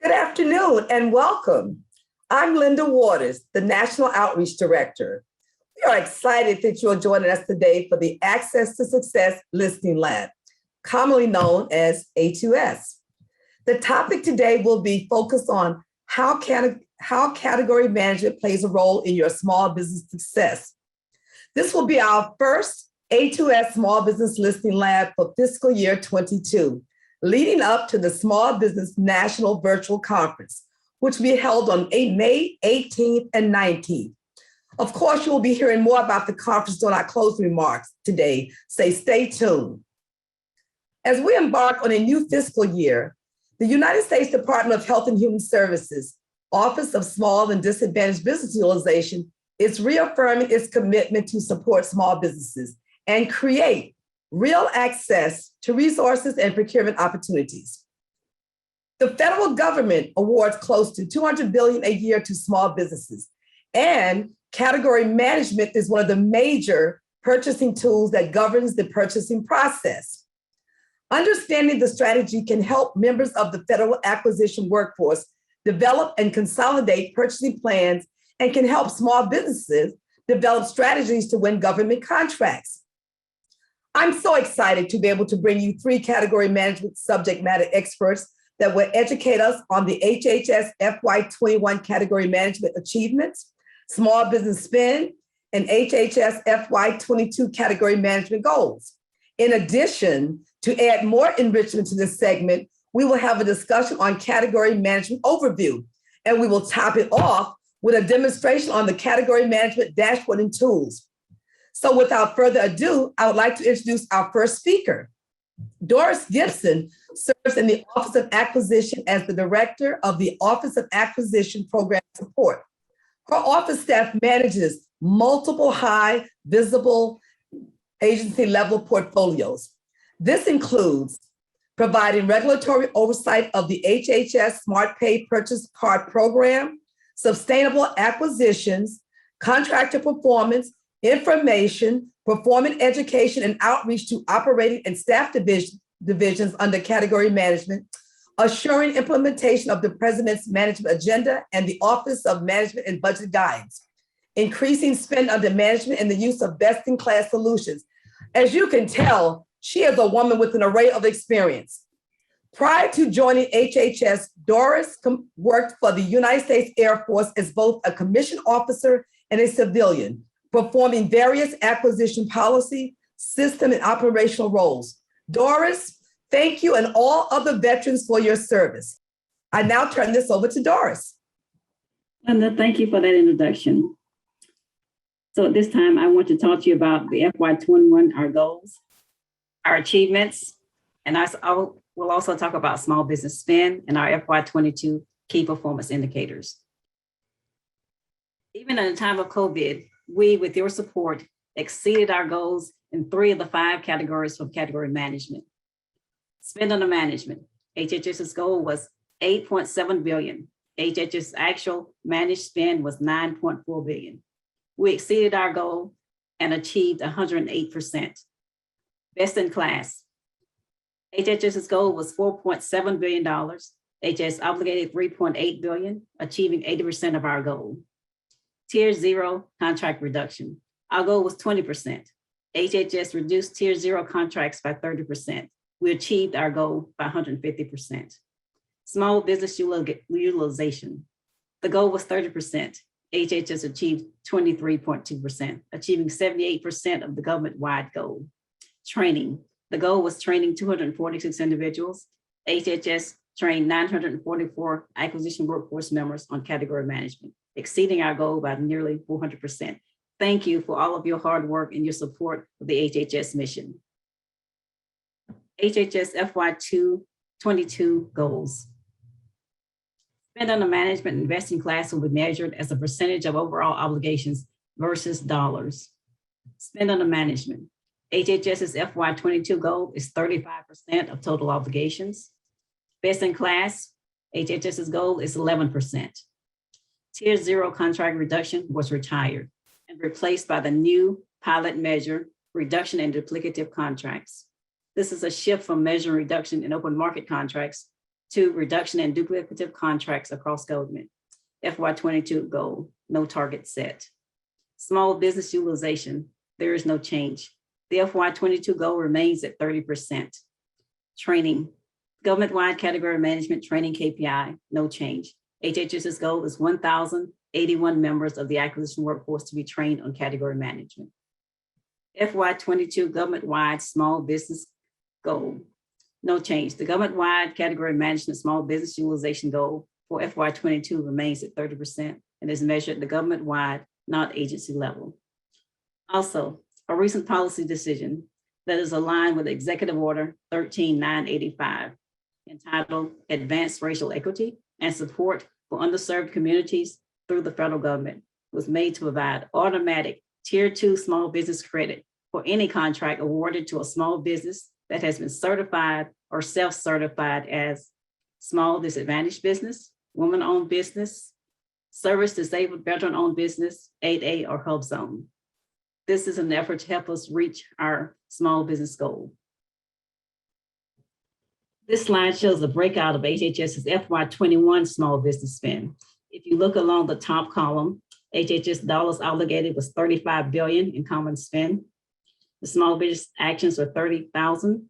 Good afternoon and welcome. I'm Linda Waters, the National Outreach Director. We are excited that you are joining us today for the Access to Success Listening Lab, commonly known as A2S. The topic today will be focused on how category management plays a role in your small business success. This will be our first A2S Small Business Listening Lab for fiscal year 22, leading up to the Small Business National Virtual Conference, which will be held on May 18th and 19th. Of course, you will be hearing more about the conference during our closing remarks today, so stay tuned. As we embark on a new fiscal year, the United States Department of Health and Human Services, Office of Small and Disadvantaged Business Utilization, is reaffirming its commitment to support small businesses and create real access to resources and procurement opportunities. The federal government awards close to $200 billion a year to small businesses, and category management is one of the major purchasing tools that governs the purchasing process. Understanding the strategy can help members of the federal acquisition workforce develop and consolidate purchasing plans and can help small businesses develop strategies to win government contracts. I'm so excited to be able to bring you 3 category management subject matter experts that will educate us on the HHS FY21 category management achievements, small business spend, and HHS FY22 category management goals. In addition, to add more enrichment to this segment, we will have a discussion on category management overview, and we will top it off with a demonstration on the category management dashboard and tools. So without further ado, I would like to introduce our first speaker. Doris Gibson serves in the Office of Acquisition as the Director of the Office of Acquisition Program Support. Her office staff manages multiple high visible agency level portfolios. This includes providing regulatory oversight of the HHS Smart Pay Purchase Card Program, sustainable acquisitions, contractor performance, information, performance education, and outreach to operating and staff divisions under category management, assuring implementation of the President's management agenda and the Office of Management and Budget Guidance, increasing spend under management and the use of best-in-class solutions. As you can tell, she is a woman with an array of experience. Prior to joining HHS, Doris worked for the United States Air Force as both a commissioned officer and a civilian, performing various acquisition policy, system, and operational roles. Doris, thank you and all other veterans for your service. I now turn this over to Doris. Linda, thank you for that introduction. So at this time, I want to talk to you about the FY21, our goals, our achievements, and I will also talk about small business spend and our FY22 key performance indicators. Even in a time of COVID, we, with your support, exceeded our goals in 3 of the 5 categories from category management. Spend under management, HHS's goal was $8.7 billion. HHS's actual managed spend was $9.4 billion. We exceeded our goal and achieved 108%. Best in class, HHS's goal was $4.7 billion. HHS obligated $3.8 billion, achieving 80% of our goal. Tier 0 contract reduction. Our goal was 20%. HHS reduced Tier 0 contracts by 30%. We achieved our goal by 150%. Small business utilization. The goal was 30%. HHS achieved 23.2%, achieving 78% of the government-wide goal. Training. The goal was training 246 individuals. HHS trained 944 acquisition workforce members on category management, exceeding our goal by nearly 400%. Thank you for all of your hard work and your support of the HHS mission. HHS FY22 goals. Spend under management and best in class will be measured as a percentage of overall obligations versus dollars. Spend under management. HHS's FY22 goal is 35% of total obligations. Best in class, HHS's goal is 11%. Tier 0 contract reduction was retired and replaced by the new pilot measure, reduction in duplicative contracts. This is a shift from measuring reduction in open market contracts 2, reduction in duplicative contracts across government. FY22 goal, no target set. Small business utilization, there is no change. The FY22 goal remains at 30%. Training, government-wide category management training KPI, no change. HHS's goal is 1,081 members of the acquisition workforce to be trained on category management. FY22 government-wide small business goal, no change. The government-wide category management small business utilization goal for FY22 remains at 30% and is measured at the government-wide, not agency level. Also, a recent policy decision that is aligned with Executive Order 13985, entitled Advanced Racial Equity and Support for Underserved Communities through the federal government, was made to provide automatic Tier 2 small business credit for any contract awarded to a small business that has been certified or self-certified as small disadvantaged business, woman-owned business, service disabled veteran-owned business, 8A or hub zone. This is an effort to help us reach our small business goal. This slide shows the breakout of HHS's FY21 small business spend. If you look along the top column, HHS dollars obligated was $35 billion in common spend. The small business actions are 30,000.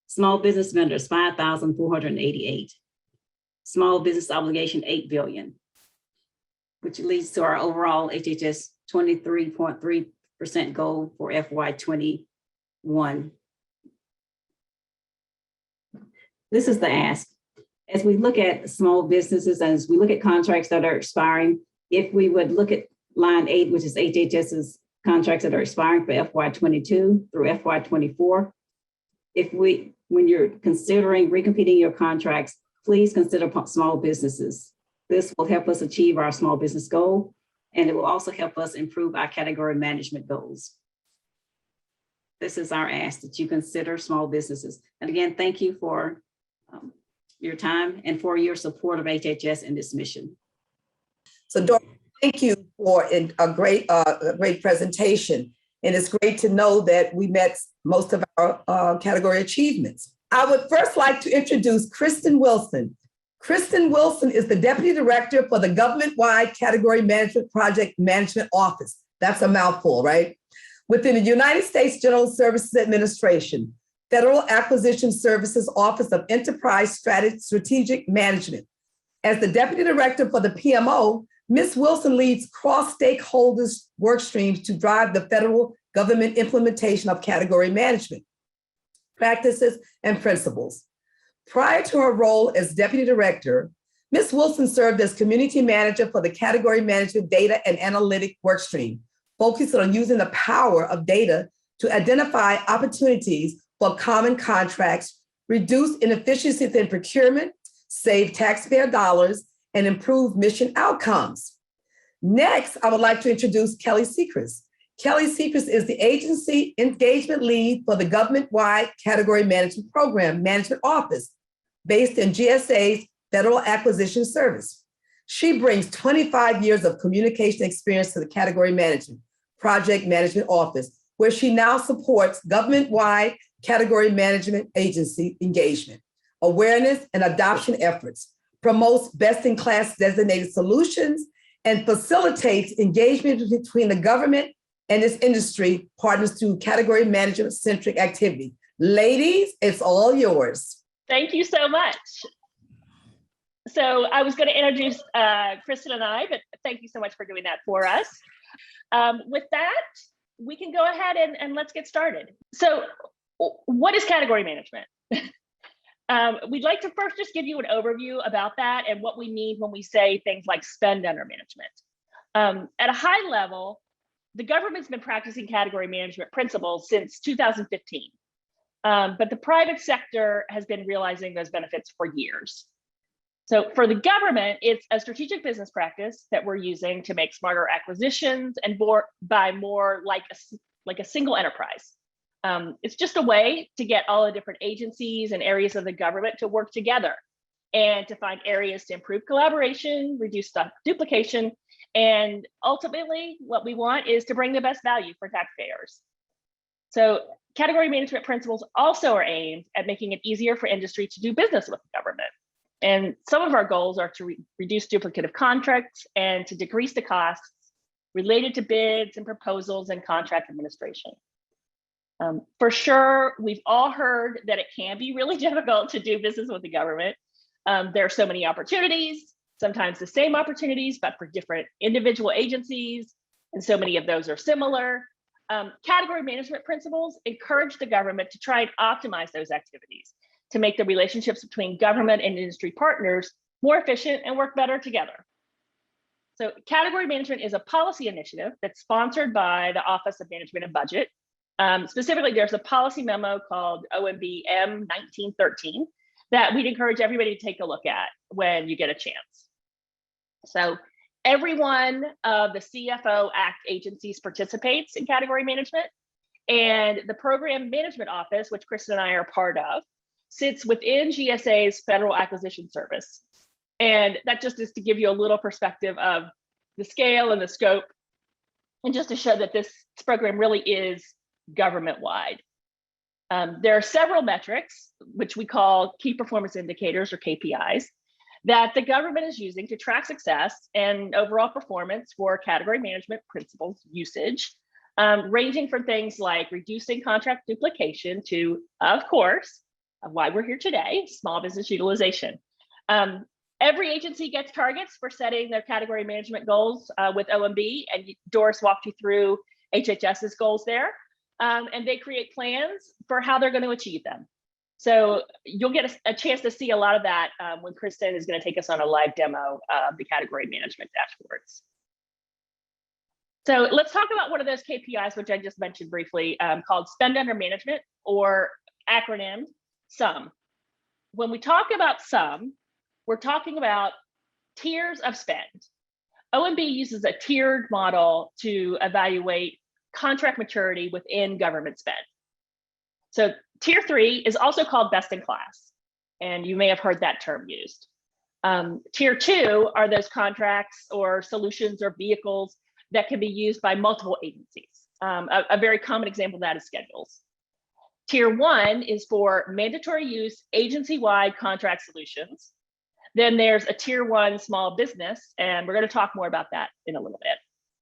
Small business vendors, 5,488. Small business obligation, $8 billion, which leads to our overall HHS 23.3% goal for FY21. This is the ask. As we look at small businesses, as we look at contracts that are expiring, if we would look at line 8, which is HHS's contracts that are expiring for FY22 through FY24, when you're considering recompeting your contracts, please consider small businesses. This will help us achieve our small business goal, and it will also help us improve our category management goals. This is our ask, that you consider small businesses. And again, thank you for your time and for your support of HHS in this mission. So Dorothy, thank you for a great presentation. And it's great to know that we met most of our category achievements. I would first like to introduce Kristen Wilson. Kristen Wilson is the Deputy Director for the Government-Wide Category Management Project Management Office. That's a mouthful, right? Within the United States General Services Administration, Federal Acquisition Services Office of Enterprise Strategic Management. As the Deputy Director for the PMO, Ms. Wilson leads cross-stakeholders work streams to drive the federal government implementation of category management practices and principles. Prior to her role as Deputy Director, Ms. Wilson served as Community Manager for the Category Management Data and Analytic Workstream, focusing on using the power of data to identify opportunities for common contracts, reduce inefficiencies in procurement, save taxpayer dollars, and improve mission outcomes. Next, I would like to introduce Kelly Sechrist. Kelly Sechrist is the Agency Engagement Lead for the Government-Wide Category Management Program Management Office, based in GSA's Federal Acquisition Service. She brings 25 years of communication experience to the Category Management Project Management Office, where she now supports government-wide category management agency engagement, awareness and adoption efforts, promotes best-in-class designated solutions, and facilitates engagement between the government and its industry partners through category management-centric activity. Ladies, it's all yours. Thank you so much. So I was going to introduce Kristen and I, but thank you so much for doing that for us. With that, we can go ahead and let's get started. So what is category management? We'd like to first just give you an overview about that and what we mean when we say things like spend under management. At a high level, the government's been practicing category management principles since 2015, but the private sector has been realizing those benefits for years. So for the government, it's a strategic business practice that we're using to make smarter acquisitions and buy more like a single enterprise. It's just a way to get all the different agencies and areas of the government to work together and to find areas to improve collaboration, reduce duplication, and ultimately what we want is to bring the best value for taxpayers. So category management principles also are aimed at making it easier for industry to do business with the government. And some of our goals are to reduce duplicative contracts and to decrease the costs related to bids and proposals and contract administration. For sure, we've all heard that it can be really difficult to do business with the government. There are so many opportunities, sometimes the same opportunities, but for different individual agencies, and so many of those are similar. Category management principles encourage the government to try and optimize those activities to make the relationships between government and industry partners more efficient and work better together. So category management is a policy initiative that's sponsored by the Office of Management and Budget. Specifically, there's a policy memo called OMB M1913 that we'd encourage everybody to take a look at when you get a chance. So every one of the CFO Act agencies participates in category management, and the Program Management Office, which Kristen and I are part of, sits within GSA's Federal Acquisition Service. And that just is to give you a little perspective of the scale and the scope, and just to show that this program really is government-wide. There are several metrics, which we call key performance indicators or KPIs, that the government is using to track success and overall performance for category management principles usage, ranging from things like reducing contract duplication to, of course, why we're here today, small business utilization. Every agency gets targets for setting their category management goals with OMB, and Doris walked you through HHS's goals there. And they create plans for how they're going to achieve them. So you'll get a chance to see a lot of that when Kristen is going to take us on a live demo of the category management dashboards. So let's talk about one of those KPIs, which I just mentioned briefly, called Spend Under Management, or acronymed SUM. When we talk about SUM, we're talking about tiers of spend. OMB uses a tiered model to evaluate contract maturity within government spend. So tier 3 is also called best in class, and you may have heard that term used. Tier 2 are those contracts or solutions or vehicles that can be used by multiple agencies. A very common example of that is schedules. Tier 1 is for mandatory use agency-wide contract solutions. Then there's a tier 1 small business, and we're going to talk more about that in a little bit.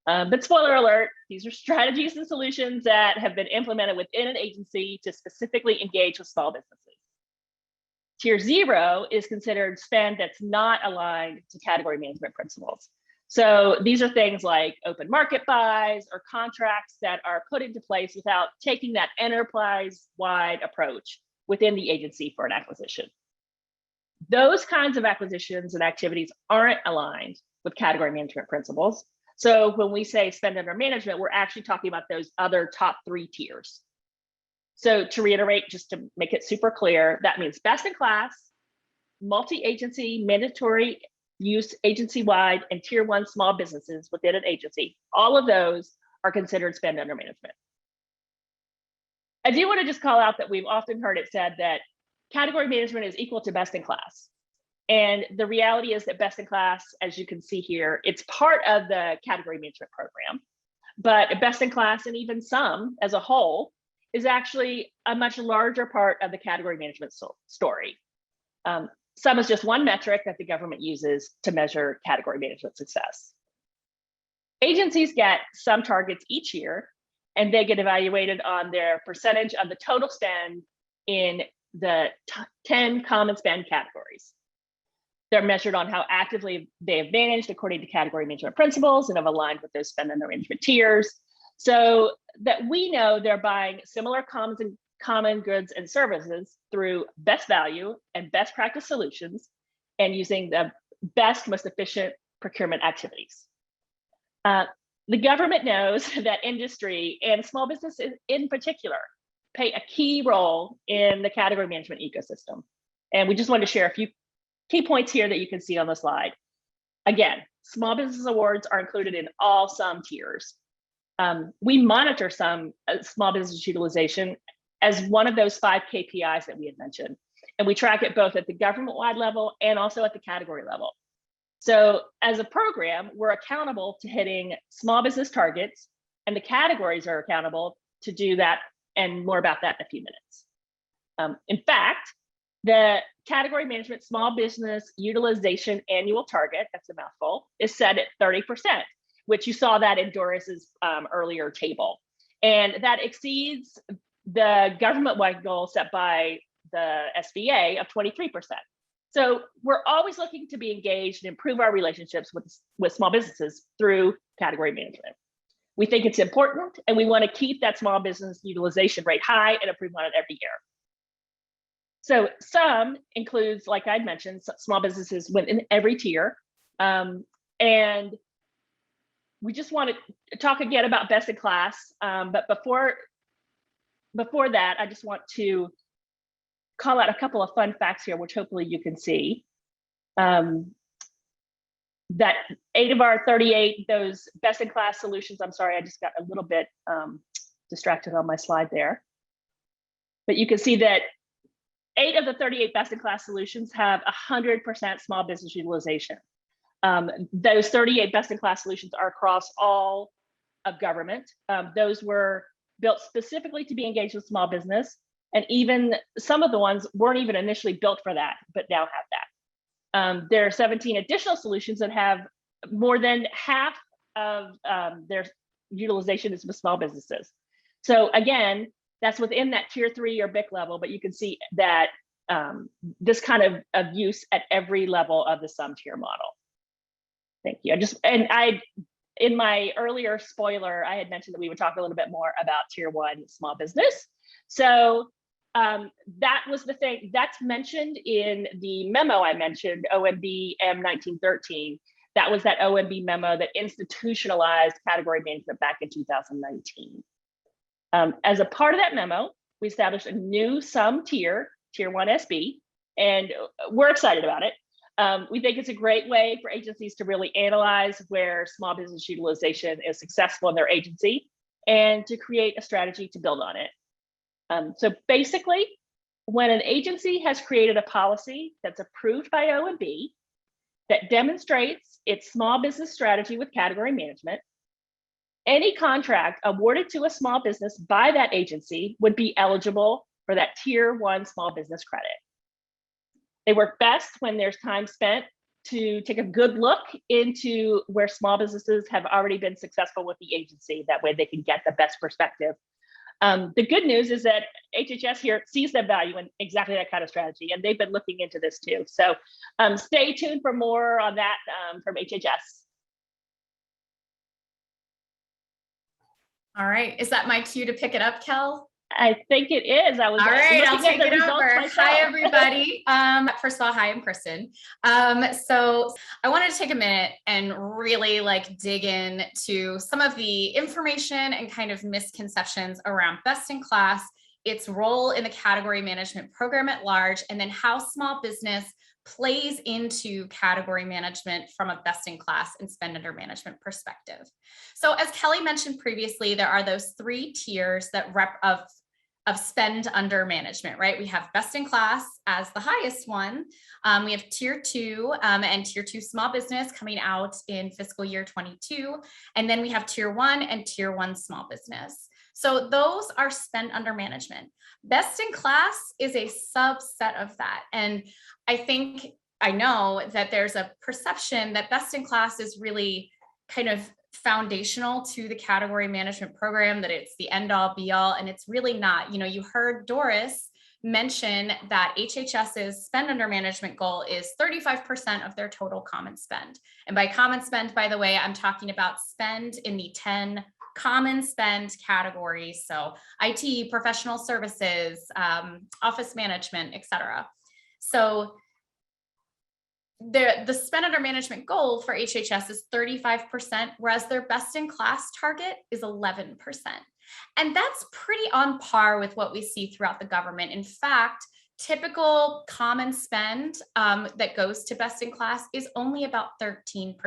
But spoiler alert, these are strategies and solutions that have been implemented within an agency to specifically engage with small businesses. Tier 0 is considered spend that's not aligned to category management principles. So these are things like open market buys or contracts that are put into place without taking that enterprise-wide approach within the agency for an acquisition. Those kinds of acquisitions and activities aren't aligned with category management principles. So when we say spend under management, we're actually talking about those other top 3 tiers. So to reiterate, just to make it super clear, that means best in class, multi-agency, mandatory use agency-wide, and tier 1 small businesses within an agency. All of those are considered spend under management. I do want to just call out that we've often heard it said that category management is equal to best in class. And the reality is that best in class, as you can see here, it's part of the category management program, but best in class and even SUM as a whole is actually a much larger part of the category management story. SUM is just one metric that the government uses to measure category management success. Agencies get SUM targets each year, and they get evaluated on their percentage of the total spend in the 10 common spend categories. They're measured on how actively they have managed according to category management principles and have aligned with those spend under management tiers, so that we know they're buying similar common goods and services through best value and best practice solutions and using the best, most efficient procurement activities. The government knows that industry and small businesses in particular play a key role in the category management ecosystem. And we just wanted to share a few key points here that you can see on the slide. Again, small business awards are included in all SUM tiers. We monitor some small business utilization as one of those 5 KPIs that we had mentioned. And we track it both at the government-wide level and also at the category level. So as a program, we're accountable to hitting small business targets, and the categories are accountable to do that, and more about that in a few minutes. In fact, The category management small business utilization annual target, that's a mouthful, is set at 30%, which you saw that in Doris's earlier table. And that exceeds the government-wide goal set by the SBA of 23%. So we're always looking to be engaged and improve our relationships with small businesses through category management. We think it's important, and we want to keep that small business utilization rate high and improve on it every year. So some includes, like I mentioned, small businesses within every tier. And we just want to talk again about best in class. But before that, I just want to call out a couple of fun facts here, which hopefully you can see. That 8 of our 38, those best in class solutions, I'm sorry, I just got a little bit distracted on my slide there. But you can see that 8 of the 38 best in class solutions have 100% small business utilization. Those 38 best in class solutions are across all of government. Those were built specifically to be engaged with small business. And even some of the ones weren't even initially built for that, but now have that. There are 17 additional solutions that have more than half of their utilization is with small businesses. So again, that's within that tier 3 or BIC level, but you can see that this kind of use at every level of the sum tier model. Thank you. In my earlier spoiler, I had mentioned that we would talk a little bit more about tier 1 small business. So that was the thing that's mentioned in the memo I mentioned, OMB M1913. That was that OMB memo that institutionalized category management back in 2019. As a part of that memo, we established a new sum tier, tier 1 SB, and we're excited about it. We think it's a great way for agencies to really analyze where small business utilization is successful in their agency and to create a strategy to build on it. So basically, when an agency has created a policy that's approved by OMB that demonstrates its small business strategy with category management, any contract awarded to a small business by that agency would be eligible for that tier 1 small business credit. They work best when there's time spent to take a good look into where small businesses have already been successful with the agency. That way they can get the best perspective. The good news is that HHS here sees the value in exactly that kind of strategy, and they've been looking into this too. So stay tuned for more on that from HHS. All right, is that my cue to pick it up, Kel? I think it is. I was all right. I'll take it over. Myself. Hi, everybody. First of all, hi, I'm Kristen. So I wanted to take a minute and really dig in to some of the information and kind of misconceptions around best in class, its role in the category management program at large, and then how small business plays into category management from a best in class and spend under management perspective. So as Kelly mentioned previously, there are those 3 tiers that of spend under management, right? We have best in class as the highest one. We have tier 2 and tier 2 small business coming out in fiscal year 22. And then we have tier 1 and tier 1 small business. So those are spend under management. Best in class is a subset of that. And I know that there's a perception that best in class is really kind of foundational to the category management program, that it's the end all be all, and it's really not. You heard Doris mention that HHS's spend under management goal is 35% of their total common spend. And by common spend, by the way, I'm talking about spend in the 10 common spend categories. So IT, professional services, office management, et cetera. So the spend under management goal for HHS is 35%, whereas their best in class target is 11%. And that's pretty on par with what we see throughout the government. In fact, typical common spend that goes to best in class is only about 13%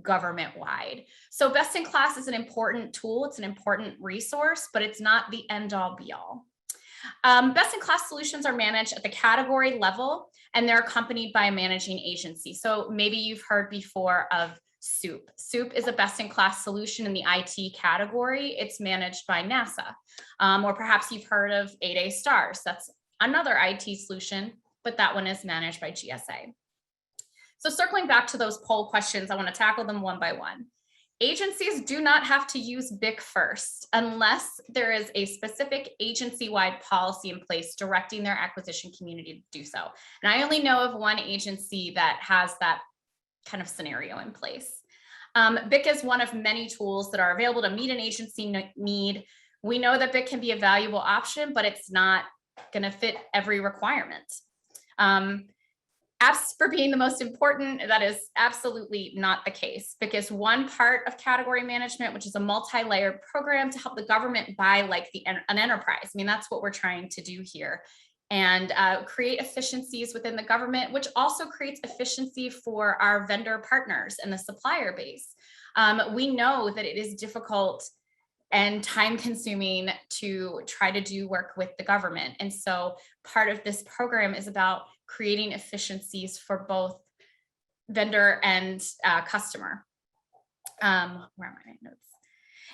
government wide. So best in class is an important tool. It's an important resource, but it's not the end all be all. Best in class solutions are managed at the category level, and they're accompanied by a managing agency. So maybe you've heard before of SOUP. SOUP is a best in class solution in the IT category. It's managed by NASA. Or perhaps you've heard of A2S. That's another IT solution but that one is managed by GSA. So circling back to those poll questions, I want to tackle them one by one. Agencies do not have to use BIC first unless there is a specific agency-wide policy in place directing their acquisition community to do so. And I only know of one agency that has that kind of scenario in place. BIC is one of many tools that are available to meet an agency need. We know that BIC can be a valuable option, but it's not going to fit every requirement. As for being the most important, that is absolutely not the case, because one part of category management, which is a multi-layered program to help the government buy like an enterprise. I mean, that's what we're trying to do here, and create efficiencies within the government, which also creates efficiency for our vendor partners and the supplier base. We know that it is difficult and time consuming to try to do work with the government. And so part of this program is about creating efficiencies for both vendor and customer. Where are my notes?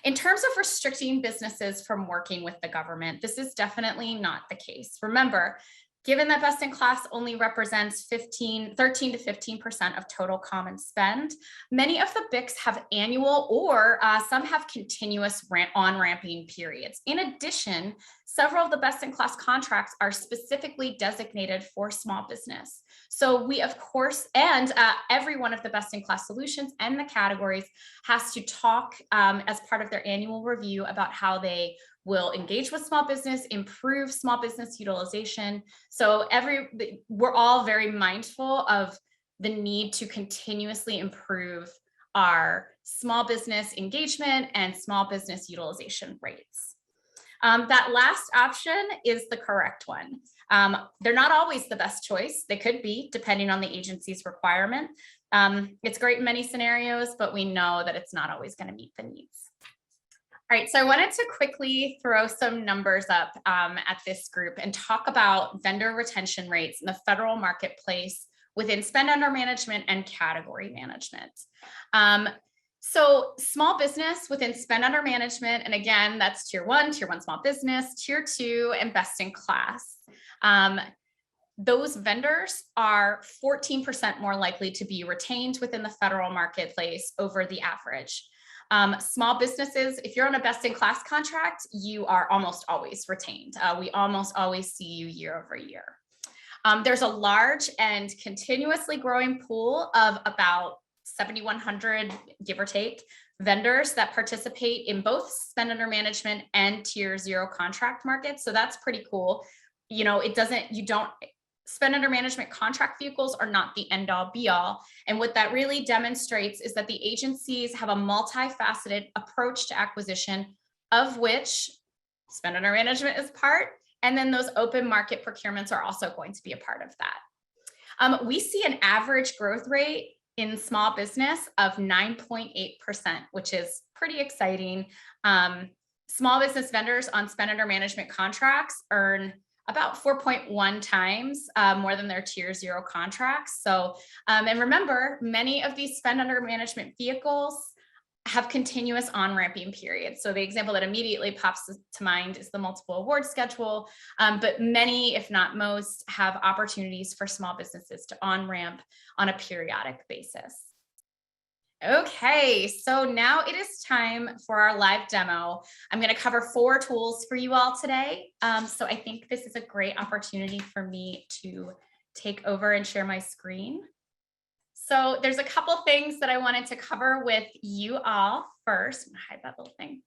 In terms of restricting businesses from working with the government, this is definitely not the case. Remember, given that best in class only represents 13 to 15% of total common spend, many of the BICs have annual or some have continuous on-ramping periods. In addition, several of the best in class contracts are specifically designated for small business. So we, of course, and every one of the best in class solutions and the categories has to talk as part of their annual review about how they will engage with small business, improve small business utilization. So we're all very mindful of the need to continuously improve our small business engagement and small business utilization rates. That last option is the correct one. They're not always the best choice. They could be, depending on the agency's requirement. It's great in many scenarios, but we know that it's not always going to meet the needs. All right, so I wanted to quickly throw some numbers up at this group and talk about vendor retention rates in the federal marketplace within spend under management and category management. So small business within spend under management, and again, that's tier one small business, tier two, and best in class. Those vendors are 14% more likely to be retained within the federal marketplace over the average. Small businesses, if you're on a best in class contract, you are almost always retained. We almost always see you year over year. There's a large and continuously growing pool of about 7,100, give or take, vendors that participate in both spend under management and tier zero contract markets. So that's pretty cool. You know, spend under management contract vehicles are not the end all be all. And what that really demonstrates is that the agencies have a multifaceted approach to acquisition, of which spend under management is part. And then those open market procurements are also going to be a part of that. We see an average growth rate in small business of 9.8%, which is pretty exciting. Small business vendors on spend under management contracts earn about 4.1 times more than their tier zero contracts. So, and remember, many of these spend under management vehicles have continuous on-ramping periods. So the example that immediately pops to mind is the multiple award schedule, but many, if not most, have opportunities for small businesses to on-ramp on a periodic basis. Okay, so now it is time for our live demo. I'm going to cover 4 tools for you all today. So I think this is a great opportunity for me to take over and share my screen. So there's a couple things that I wanted to cover with you all first. I'm going to hide that little thing.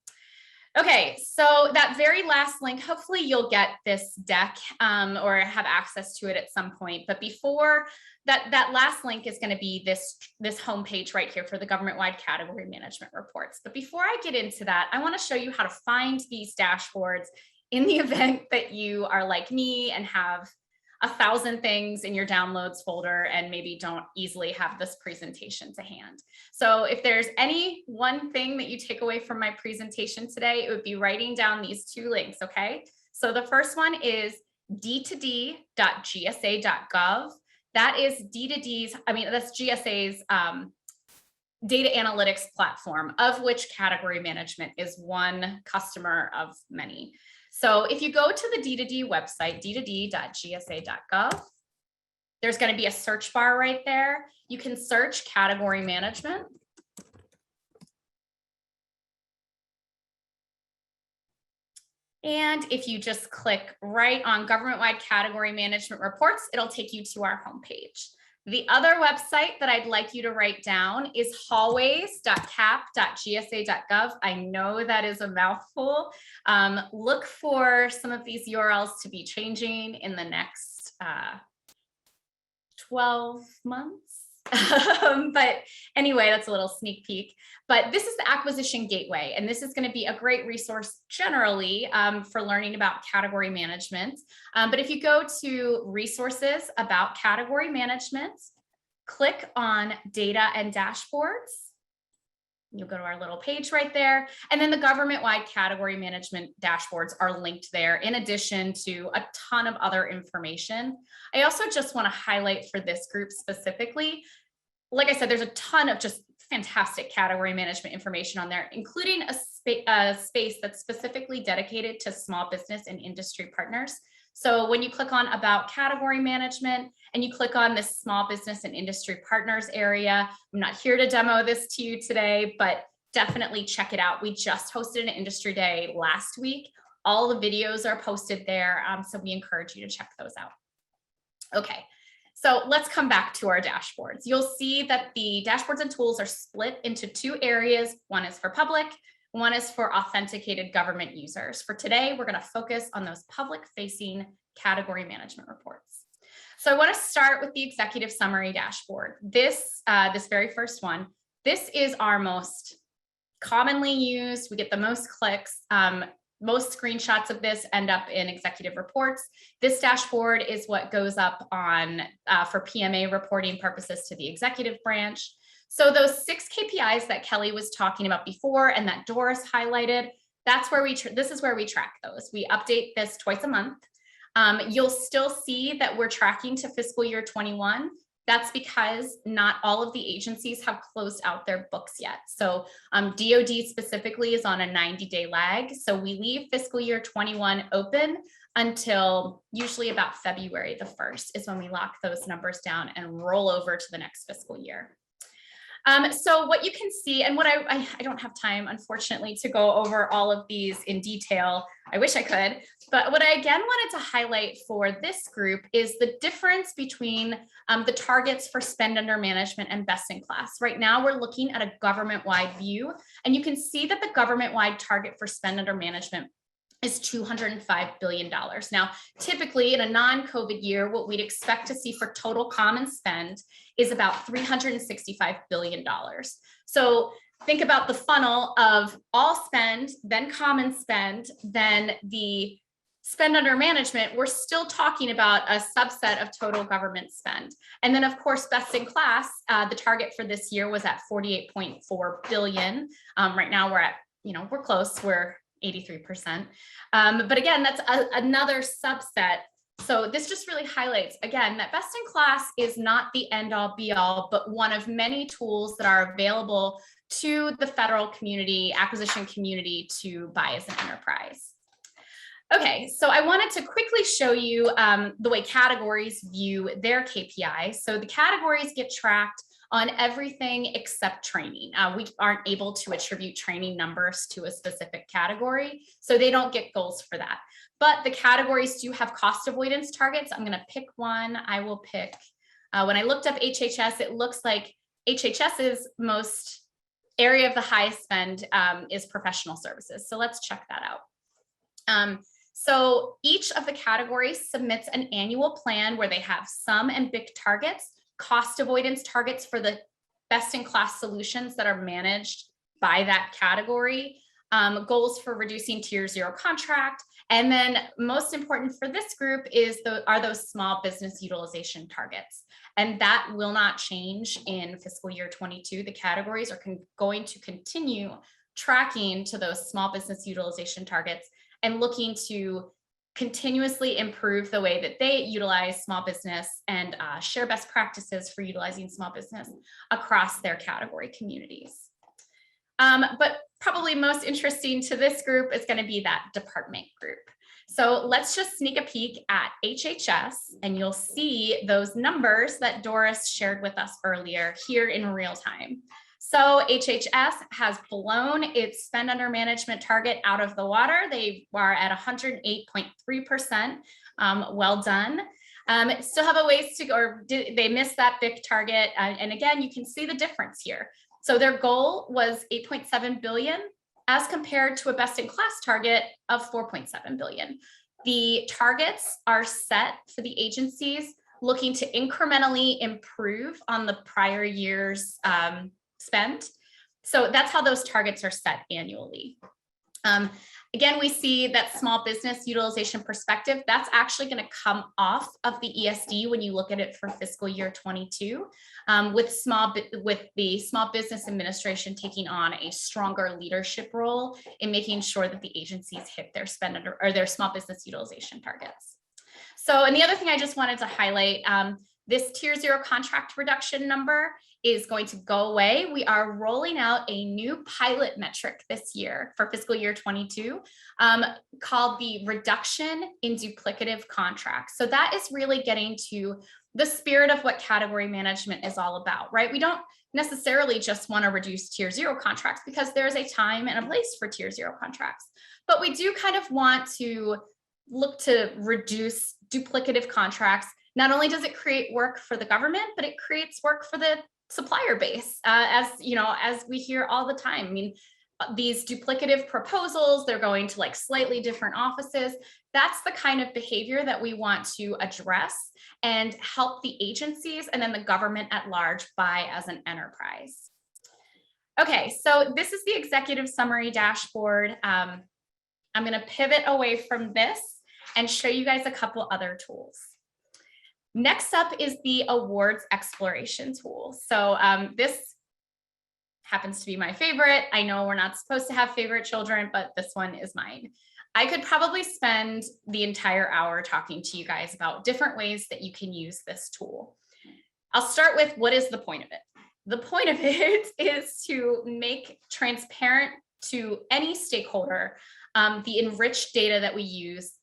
Okay, so that very last link, hopefully you'll get this deck or have access to it at some point. But before that last link is going to be this homepage right here for the government-wide category management reports. But before I get into that, I want to show you how to find these dashboards in the event that you are like me and have 1,000 things in your downloads folder and maybe don't easily have this presentation to hand. So if there's any one thing that you take away from my presentation today, it would be writing down these 2 links, okay? So the first one is d2d.gsa.gov. That is that's GSA's data analytics platform, of which category management is one customer of many. So if you go to the D2D website, d2d.gsa.gov, There's going to be a search bar right there. You can search category management. And if you just click right on government-wide category management reports, it'll take you to our homepage. The other website that I'd like you to write down is hallways.cap.gsa.gov. I know that is a mouthful. Look for some of these URLs to be changing in the next 12 months. But anyway, that's a little sneak peek. But this is the acquisition gateway, and this is going to be a great resource generally for learning about category management. But if you go to resources about category management, click on data and dashboards. You'll go to our little page right there. And then the government-wide category management dashboards are linked there in addition to a ton of other information. I also just want to highlight for this group specifically, like I said, there's a ton of just fantastic category management information on there, including a space that's specifically dedicated to small business and industry partners. So when you click on about category management and you click on this small business and industry partners area, I'm not here to demo this to you today, but definitely check it out. We just hosted an industry day last week. All the videos are posted there. So we encourage you to check those out. Okay, so let's come back to our dashboards. You'll see that the dashboards and tools are split into two areas. One is for public, one is for authenticated government users. For today, we're going to focus on those public-facing category management reports. So I want to start with the executive summary dashboard. This very first one, this is our most commonly used. We get the most clicks. Most screenshots of this end up in executive reports. This dashboard is what goes up on for PMA reporting purposes to the executive branch. So those 6 KPIs that Kelly was talking about before and that Doris highlighted, that's where this is where we track those. We update this twice a month. You'll still see that we're tracking to fiscal year 21. That's because not all of the agencies have closed out their books yet. So DoD specifically is on a 90-day lag. So we leave fiscal year 21 open until usually about February the 1st is when we lock those numbers down and roll over to the next fiscal year. So what you can see, and what I don't have time, unfortunately, to go over all of these in detail. I wish I could, but what I again wanted to highlight for this group is the difference between the targets for spend under management and best in class. Right now, we're looking at a government-wide view, and you can see that the government-wide target for spend under management is $205 billion. Now, typically in a non-COVID year, what we'd expect to see for total common spend is about $365 billion. So think about the funnel of all spend, then common spend, then the spend under management. We're still talking about a subset of total government spend. And then of course, best in class, the target for this year was at 48.4 billion. Right now we're at, we're close, we're 83%. But again, that's another subset. So this just really highlights, again, that best in class is not the end all be all, but one of many tools that are available to the federal community, acquisition community to buy as an enterprise. Okay, so I wanted to quickly show you the way categories view their KPI. So the categories get tracked on everything except training. We aren't able to attribute training numbers to a specific category, so they don't get goals for that. But the categories do have cost avoidance targets. I'm gonna pick one. I will pick, when I looked up HHS, it looks like HHS's most area of the highest spend is professional services. So let's check that out. So each of the categories submits an annual plan where they have sum and big targets, cost avoidance targets for the best in class solutions that are managed by that category, goals for reducing tier 0 contract, and then most important for this group are those small business utilization targets. And that will not change in fiscal year 22. The categories are going to continue tracking to those small business utilization targets and looking to continuously improve the way that they utilize small business and share best practices for utilizing small business across their category communities. But probably most interesting to this group is going to be that department group. So let's just sneak a peek at HHS and you'll see those numbers that Doris shared with us earlier here in real time. So HHS has blown its spend under management target out of the water. They are at 108.3%. Well done. Still have a ways to go, or they missed that big target. And again, you can see the difference here. So their goal was 8.7 billion as compared to a best in class target of 4.7 billion. The targets are set for the agencies looking to incrementally improve on the prior year's spend. So that's how those targets are set annually. Again, we see that small business utilization perspective, that's actually going to come off of the ESD when you look at it for fiscal year 22, with the Small Business Administration taking on a stronger leadership role in making sure that the agencies hit their spend under or their small business utilization targets. So, and the other thing I just wanted to highlight, this tier 0 contract reduction number is going to go away. We are rolling out a new pilot metric this year for fiscal year 22 called the reduction in duplicative contracts. So that is really getting to the spirit of what category management is all about, right? We don't necessarily just want to reduce tier 0 contracts because there's a time and a place for tier 0 contracts, but we do kind of want to look to reduce duplicative contracts. Not only does it create work for the government, but it creates work for the supplier base, as you know, as we hear all the time. I mean, these duplicative proposals, they're going to like slightly different offices. That's the kind of behavior that we want to address and help the agencies and then the government at large buy as an enterprise. Okay, so this is the executive summary dashboard. I'm going to pivot away from this and show you guys a couple other tools. Next up is the awards exploration tool. So this happens to be my favorite. I know we're not supposed to have favorite children, but this one is mine. I could probably spend the entire hour talking to you guys about different ways that you can use this tool. I'll start with what is the point of it? The point of it is to make transparent to any stakeholder the enriched data that we use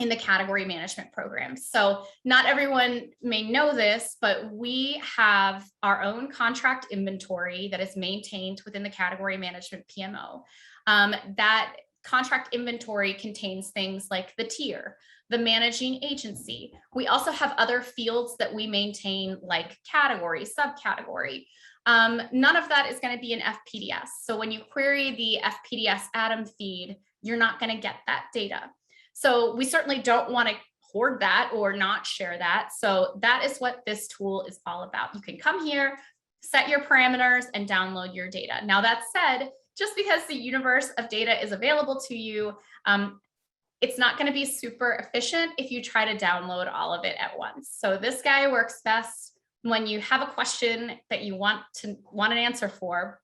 in the category management program. So not everyone may know this, but we have our own contract inventory that is maintained within the category management PMO. That contract inventory contains things like the tier, the managing agency. We also have other fields that we maintain like category, subcategory. None of that is going to be in FPDS. So when you query the FPDS Atom feed, you're not going to get that data. So we certainly don't want to hoard that or not share that. So that is what this tool is all about. You can come here, set your parameters, and download your data. Now that said, just because the universe of data is available to you, it's not going to be super efficient if you try to download all of it at once. So this guy works best when you have a question that you want an answer for,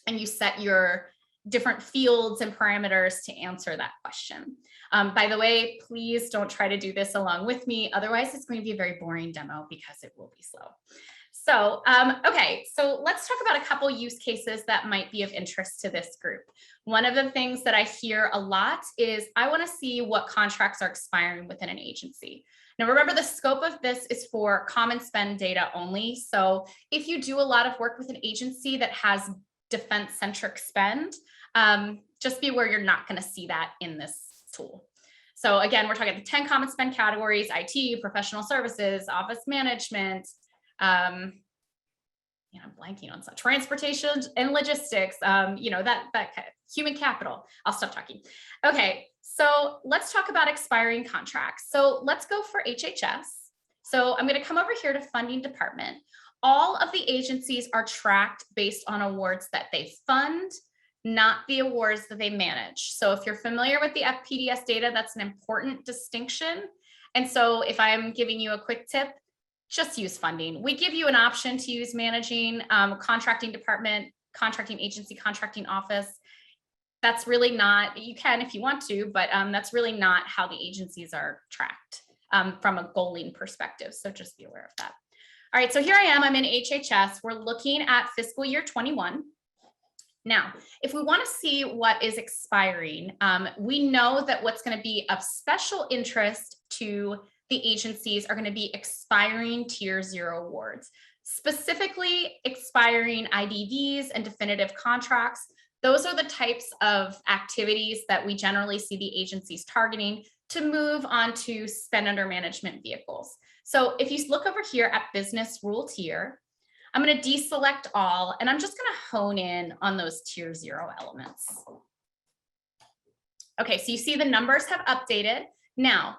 and you set your different fields and parameters to answer that question. By the way, please don't try to do this along with me. Otherwise, it's going to be a very boring demo because it will be slow. So, okay, so let's talk about a couple use cases that might be of interest to this group. One of the things that I hear a lot is I want to see what contracts are expiring within an agency. Now, remember, the scope of this is for common spend data only. So if you do a lot of work with an agency that has defense-centric spend, just be aware you're not going to see that in this tool. So again, we're talking the 10 common spend categories: IT, professional services, office management, I'm blanking on some transportation and logistics, that kind of human capital. I'll stop talking. Okay, so let's talk about expiring contracts. So let's go for HHS. So I'm going to come over here to funding department. All of the agencies are tracked based on awards that they fund, not the awards that they manage. So if you're familiar with the FPDS data, that's an important distinction. And so if I'm giving you a quick tip, just use funding. We give you an option to use managing, contracting department, contracting agency, contracting office. That's really not, you can if you want to, but that's really not how the agencies are tracked from a goaling perspective. So just be aware of that. All right, so here I am, I'm in HHS. We're looking at fiscal year 21. Now, if we want to see what is expiring, we know that what's going to be of special interest to the agencies are going to be expiring Tier 0 awards, specifically expiring IDVs and definitive contracts. Those are the types of activities that we generally see the agencies targeting to move on to spend under management vehicles. So if you look over here at business rule tier, I'm going to deselect all, and I'm just going to hone in on those Tier 0 elements. Okay, so you see the numbers have updated. Now,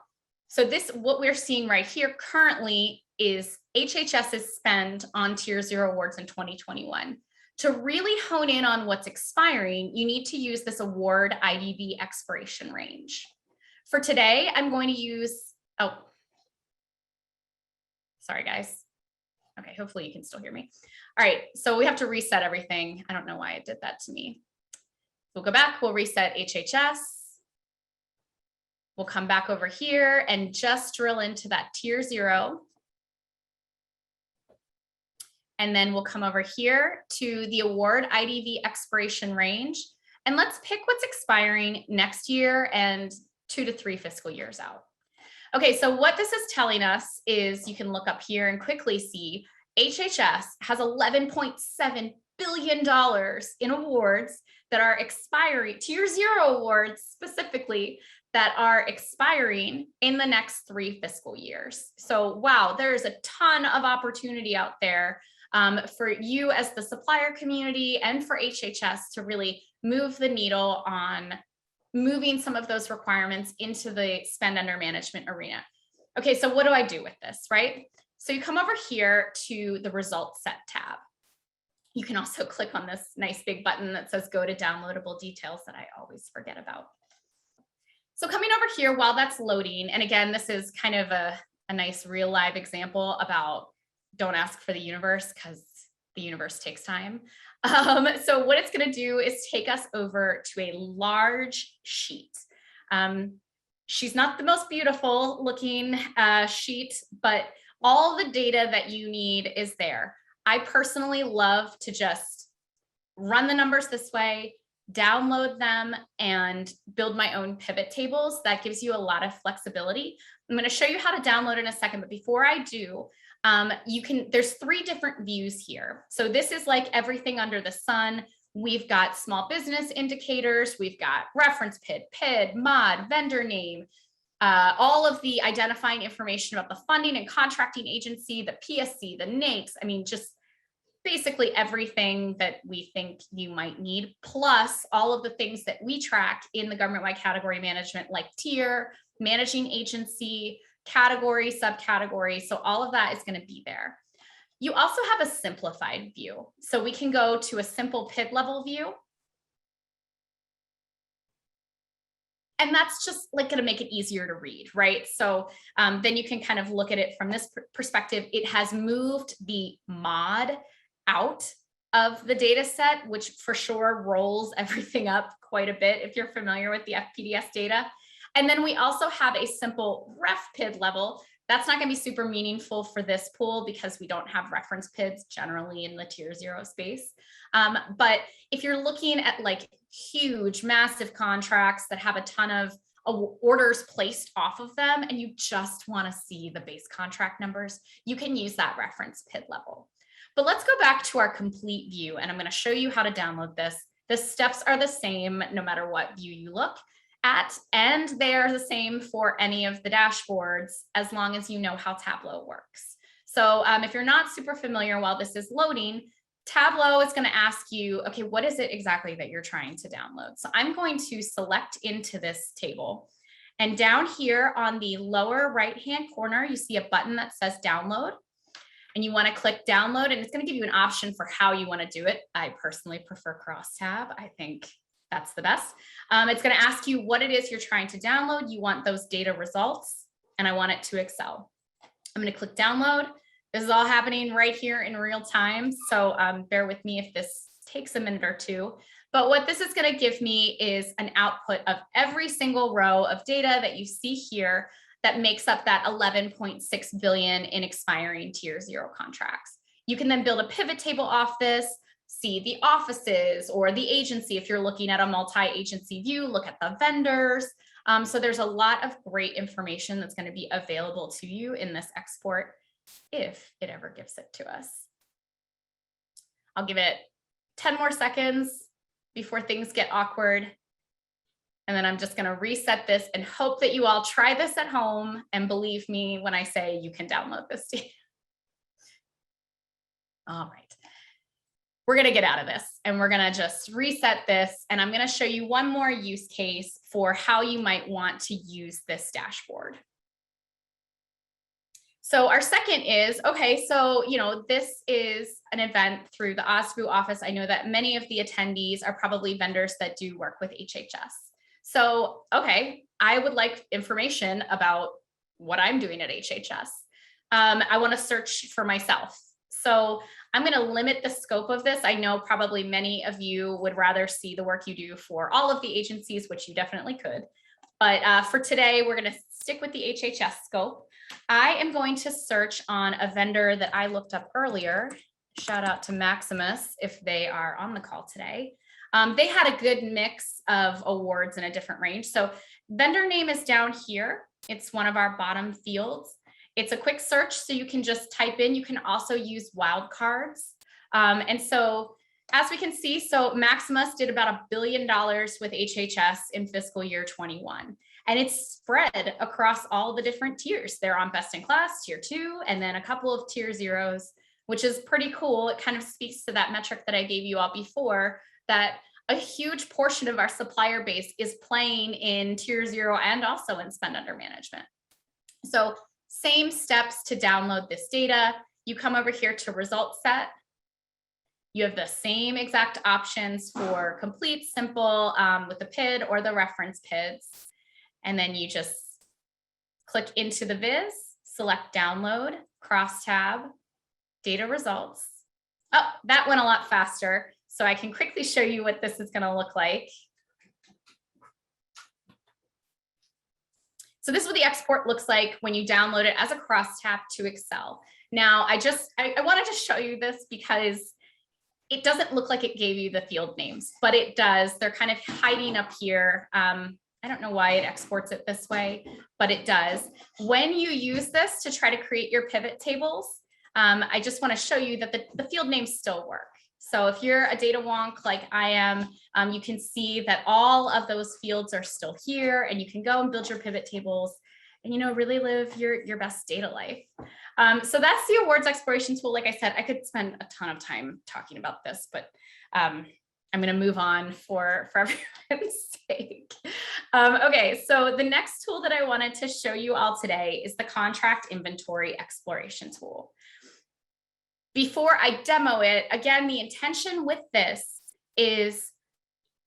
so this, what we're seeing right here currently is HHS's spend on Tier 0 awards in 2021. To really hone in on what's expiring, you need to use this award IDV expiration range. For today, I'm going to use, oh, sorry guys. Okay, hopefully you can still hear me. All right, so we have to reset everything. I don't know why it did that to me. We'll go back, we'll reset HHS. We'll come back over here and just drill into that Tier 0. And then we'll come over here to the award IDV expiration range. And let's pick what's expiring next year and 2 to 3 fiscal years out. Okay, so what this is telling us is, you can look up here and quickly see HHS has $11.7 billion in awards that are expiring, Tier 0 awards specifically, that are expiring in the next 3 fiscal years. So wow, there's a ton of opportunity out there for you as the supplier community and for HHS to really move the needle on moving some of those requirements into the spend under management arena. Okay, so what do I do with this, right? So you come over here to the results set tab. You can also click on this nice big button that says go to downloadable details that I always forget about. So coming over here while that's loading, and again, this is kind of a nice real live example about don't ask for the universe because the universe takes time. So what it's going to do is take us over to a large sheet. She's not the most beautiful looking sheet, but all the data that you need is there. I personally love to just run the numbers this way, download them, and build my own pivot tables. That gives you a lot of flexibility. I'm going to show you how to download in a second, but before I do, there's 3 different views here. So this is like everything under the sun. We've got small business indicators, we've got reference PID, MOD, vendor name, all of the identifying information about the funding and contracting agency, the PSC, the NAICS. I mean, just basically everything that we think you might need, plus all of the things that we track in the government-wide category management, like tier, managing agency, category, subcategory. So all of that is going to be there. You also have a simplified view. So we can go to a simple PID level view. And that's just like going to make it easier to read, right? So then you can kind of look at it from this perspective. It has moved the MOD out of the data set, which for sure rolls everything up quite a bit if you're familiar with the FPDS data. And then we also have a simple ref PID level. That's not going to be super meaningful for this pool because we don't have reference PIDs generally in the Tier 0 space. But if you're looking at like huge, massive contracts that have a ton of orders placed off of them, and you just want to see the base contract numbers, you can use that reference PID level. But let's go back to our complete view, and I'm going to show you how to download this. The steps are the same no matter what view you look at, and they are the same for any of the dashboards as long as you know how Tableau works. So if you're not super familiar while this is loading, Tableau is going to ask you, okay, what is it exactly that you're trying to download? So I'm going to select into this table, and down here on the lower right-hand corner, you see a button that says download, and you want to click download, and it's going to give you an option for how you want to do it. I personally prefer crosstab. I think that's the best. It's going to ask you what it is you're trying to download. You want those data results, and I want it to Excel. I'm going to click download. This is all happening right here in real time. So bear with me if this takes a minute or two. But what this is going to give me is an output of every single row of data that you see here that makes up that 11.6 billion in expiring Tier 0 contracts. You can then build a pivot table off this, see the offices or the agency. If you're looking at a multi-agency view, look at the vendors. So there's a lot of great information that's going to be available to you in this export if it ever gives it to us. I'll give it 10 more seconds before things get awkward. And then I'm just going to reset this and hope that you all try this at home and believe me when I say you can download this. All right. We're going to get out of this and we're going to just reset this. And I'm going to show you one more use case for how you might want to use this dashboard. So our second is, okay, so, this is an event through the OSBU office. I know that many of the attendees are probably vendors that do work with HHS. So, okay, I would like information about what I'm doing at HHS. I want to search for myself. So I'm going to limit the scope of this. I know probably many of you would rather see the work you do for all of the agencies, which you definitely could. But for today, we're going to stick with the HHS scope. I am going to search on a vendor that I looked up earlier. Shout out to Maximus if they are on the call today. They had a good mix of awards in a different range. So vendor name is down here. It's one of our bottom fields. It's a quick search, so you can just type in. You can also use wildcards. And so as we can see, so Maximus did about $1 billion with HHS in fiscal year 21. And it's spread across all the different tiers. They're on best in class, tier 2, and then a couple of tier 0s, which is pretty cool. It kind of speaks to that metric that I gave you all before, that a huge portion of our supplier base is playing in tier 0 and also in spend under management. So same steps to download this data. You come over here to result set. You have the same exact options for complete, simple, with the PID or the reference PIDs. And then you just click into the viz, select download, cross tab, data results. Oh, that went a lot faster. So I can quickly show you what this is going to look like. So this is what the export looks like when you download it as a crosstab to Excel. Now, I wanted to show you this because it doesn't look like it gave you the field names, but it does. They're kind of hiding up here. I don't know why it exports it this way, but it does. When you use this to try to create your pivot tables, I just want to show you that the field names still work. So if you're a data wonk like I am, you can see that all of those fields are still here, and you can go and build your pivot tables and, really live your best data life. So that's the awards exploration tool. Like I said, I could spend a ton of time talking about this, but I'm going to move on for everyone's sake. Okay, so the next tool that I wanted to show you all today is the contract inventory exploration tool. Before I demo it, again, the intention with this is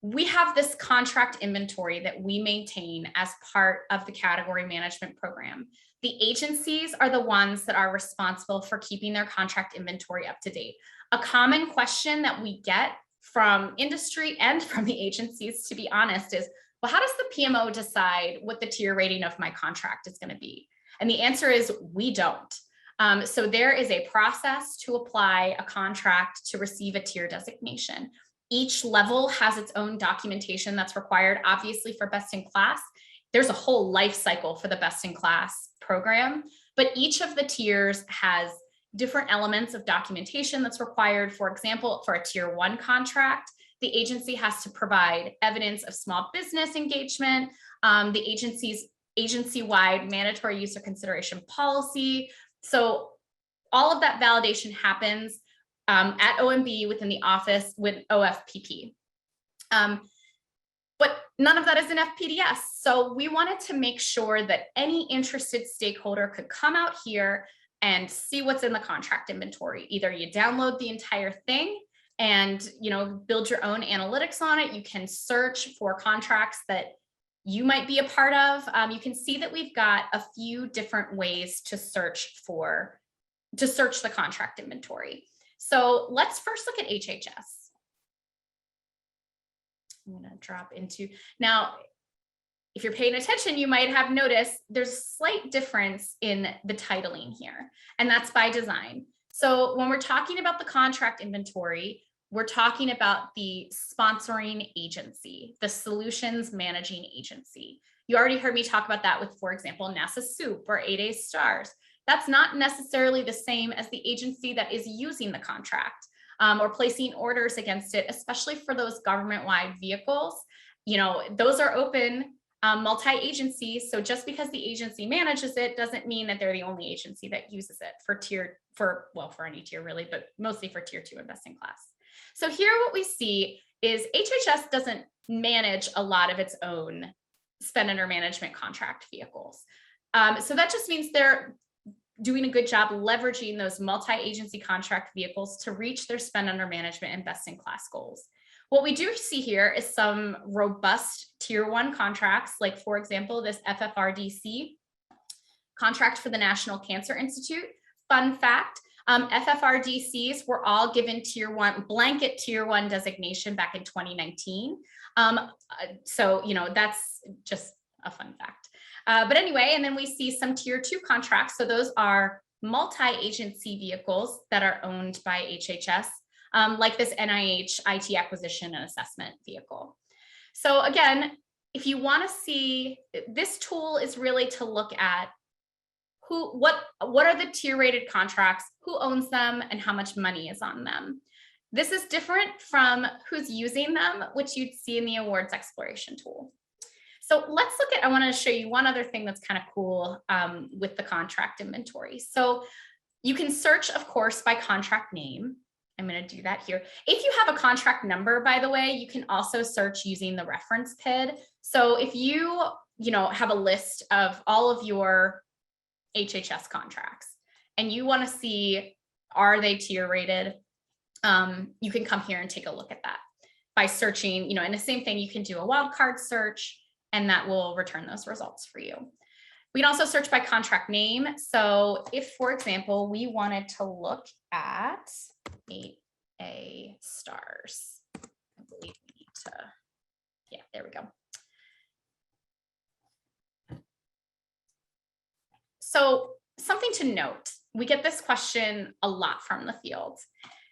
we have this contract inventory that we maintain as part of the category management program. The agencies are the ones that are responsible for keeping their contract inventory up to date. A common question that we get from industry and from the agencies, to be honest, is, well, how does the PMO decide what the tier rating of my contract is going to be? And the answer is we don't. So there is a process to apply a contract to receive a tier designation. Each level has its own documentation that's required. Obviously, for best in class, there's a whole life cycle for the best in class program, but each of the tiers has different elements of documentation that's required. For example, for a tier 1 contract, the agency has to provide evidence of small business engagement, the agency's agency-wide mandatory user consideration policy. So all of that validation happens at OMB within the office with OFPP. But none of that is in FPDS. So we wanted to make sure that any interested stakeholder could come out here and see what's in the contract inventory. Either you download the entire thing and build your own analytics on it. You can search for contracts that you might be a part of. You can see that we've got a few different ways to search the contract inventory. So let's first look at HHS. I'm going to drop into, now, if you're paying attention, you might have noticed there's a slight difference in the titling here, and that's by design. So when we're talking about the contract inventory, we're talking about the sponsoring agency, the solutions managing agency. You already heard me talk about that with, for example, NASA SOUP or 8A STARS. That's not necessarily the same as the agency that is using the contract or placing orders against it, especially for those government-wide vehicles. You know, those are open multi-agency. So just because the agency manages it doesn't mean that they're the only agency that uses it for any tier really, but mostly for tier 2 investing class. So here what we see is HHS doesn't manage a lot of its own spend under management contract vehicles. So that just means they're doing a good job leveraging those multi-agency contract vehicles to reach their spend under management and best in class goals. What we do see here is some robust tier 1 contracts, like for example, this FFRDC contract for the National Cancer Institute. Fun fact, FFRDCs were all given tier 1, blanket tier 1 designation back in 2019. So, you know, that's just a fun fact. But anyway, and then we see some tier 2 contracts. So those are multi-agency vehicles that are owned by HHS, like this NIH IT acquisition and assessment vehicle. So again, if you want to see, this tool is really to look at what are the tier rated contracts, who owns them, and how much money is on them. This is different from who's using them, which you'd see in the awards exploration tool. So let's look at, I want to show you one other thing that's kind of cool with the contract inventory. So you can search, of course, by contract name. I'm going to do that here. If you have a contract number, by the way, you can also search using the reference PID. So if you have a list of all of your HHS contracts and you want to see, are they tier rated? You can come here and take a look at that by searching, and the same thing, you can do a wildcard search and that will return those results for you. We can also search by contract name. So if, for example, we wanted to look at 8A STARS, I believe we need to, yeah, there we go. So something to note, we get this question a lot from the field.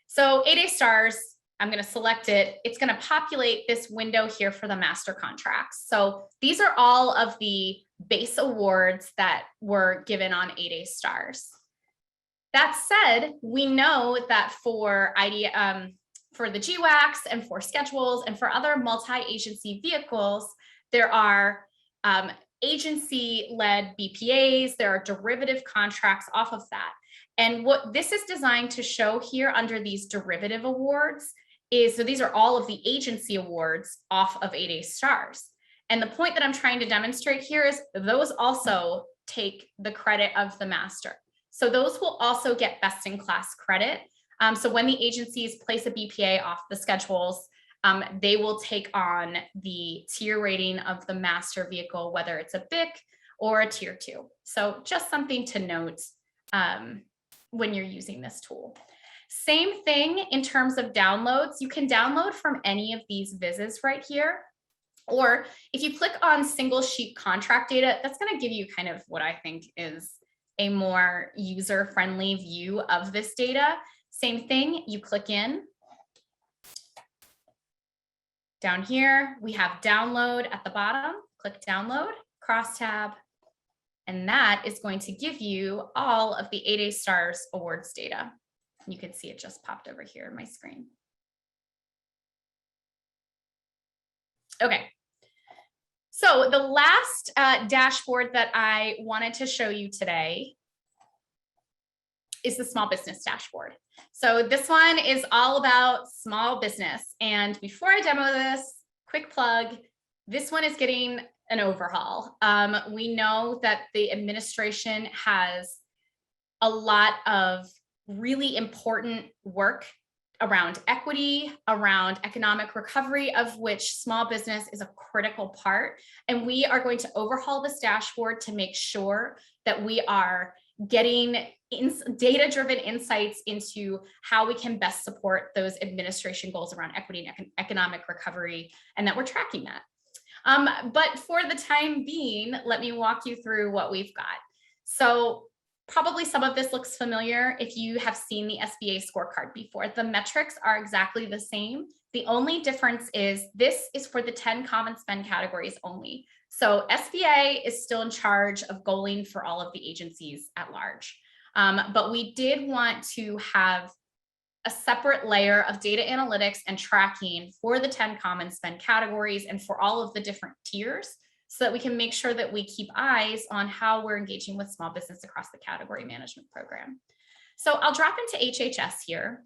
So 8A STARS, I'm going to select it. It's going to populate this window here for the master contracts. So these are all of the base awards that were given on 8A STARS. That said, we know that for the GWACs and for schedules and for other multi-agency vehicles, there are agency-led BPAs, there are derivative contracts off of that. And what this is designed to show here under these derivative awards is, so these are all of the agency awards off of 8A STARS. And the point that I'm trying to demonstrate here is those also take the credit of the master. So those will also get best in class credit. So when the agencies place a BPA off the schedules, they will take on the tier rating of the master vehicle, whether it's a BIC or a tier 2. So just something to note when you're using this tool. Same thing in terms of downloads. You can download from any of these vises right here. Or if you click on single sheet contract data, that's going to give you kind of what I think is a more user-friendly view of this data. Same thing, you click in. Down here, we have download at the bottom. Click download, crosstab, and that is going to give you all of the 8A STARS awards data. You can see it just popped over here on my screen. Okay. So the last dashboard that I wanted to show you today is the small business dashboard. So this one is all about small business. And before I demo this, quick plug, this one is getting an overhaul. We know that the administration has a lot of really important work around equity, around economic recovery, of which small business is a critical part. And we are going to overhaul this dashboard to make sure that we are getting data-driven insights into how we can best support those administration goals around equity and economic recovery, and that we're tracking that. But for the time being, let me walk you through what we've got. So probably some of this looks familiar if you have seen the SBA scorecard before. The metrics are exactly the same. The only difference is this is for the 10 common spend categories only. So SBA is still in charge of goaling for all of the agencies at large. But we did want to have a separate layer of data analytics and tracking for the 10 common spend categories and for all of the different tiers, so that we can make sure that we keep eyes on how we're engaging with small business across the category management program. So I'll drop into HHS here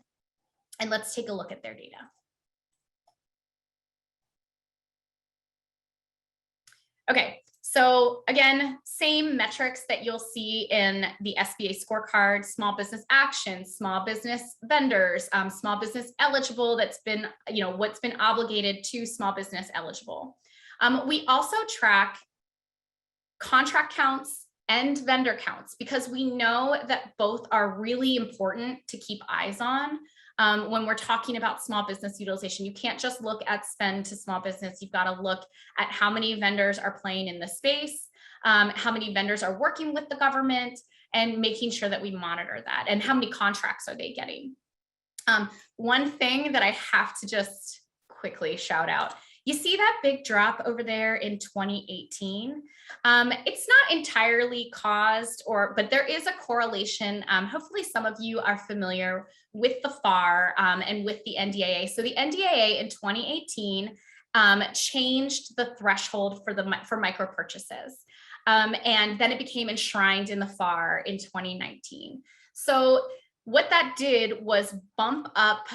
and let's take a look at their data. Okay, so again, same metrics that you'll see in the SBA scorecard: small business actions, small business vendors, small business eligible, that's been, what's been obligated to small business eligible. We also track contract counts and vendor counts because we know that both are really important to keep eyes on. When we're talking about small business utilization, you can't just look at spend to small business. You've got to look at how many vendors are playing in the space, how many vendors are working with the government, and making sure that we monitor that, and how many contracts are they getting. One thing that I have to just quickly shout out, you see that big drop over there in 2018. It's not entirely caused, but there is a correlation. Hopefully some of you are familiar with the FAR and with the NDAA. So the NDAA in 2018 changed the threshold for micro purchases. And then it became enshrined in the FAR in 2019. So what that did was bump up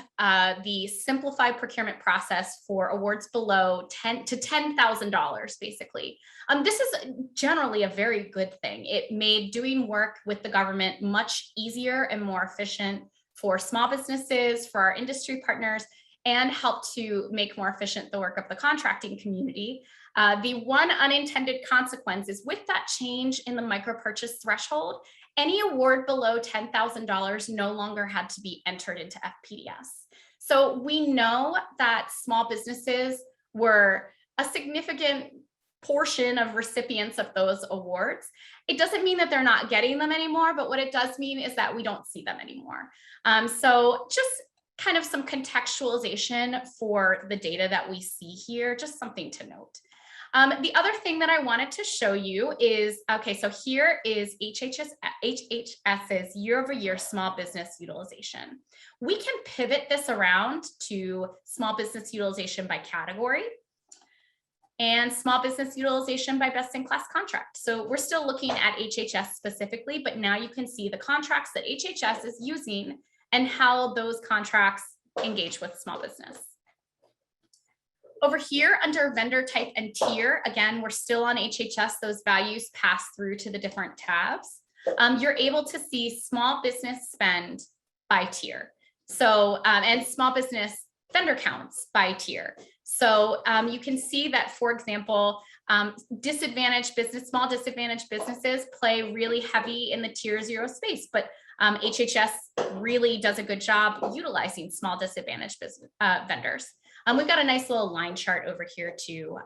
the simplified procurement process for awards below $10,000, basically. This is generally a very good thing. It made doing work with the government much easier and more efficient for small businesses, for our industry partners, and helped to make more efficient the work of the contracting community. The one unintended consequence is with that change in the micro purchase threshold, any award below $10,000 no longer had to be entered into FPDS. So we know that small businesses were a significant portion of recipients of those awards. It doesn't mean that they're not getting them anymore, but what it does mean is that we don't see them anymore. So just kind of some contextualization for the data that we see here, just something to note. The other thing that I wanted to show you is, okay, so here is HHS's year-over-year small business utilization. We can pivot this around to small business utilization by category and small business utilization by best-in-class contract. So we're still looking at HHS specifically, but now you can see the contracts that HHS is using and how those contracts engage with small business. Over here under vendor type and tier, again, we're still on HHS, those values pass through to the different tabs. You're able to see small business spend by tier. So, and small business vendor counts by tier. So you can see that, for example, disadvantaged business, small disadvantaged businesses play really heavy in the tier 0 space, but HHS really does a good job utilizing small disadvantaged business vendors. We've got a nice little line chart over here too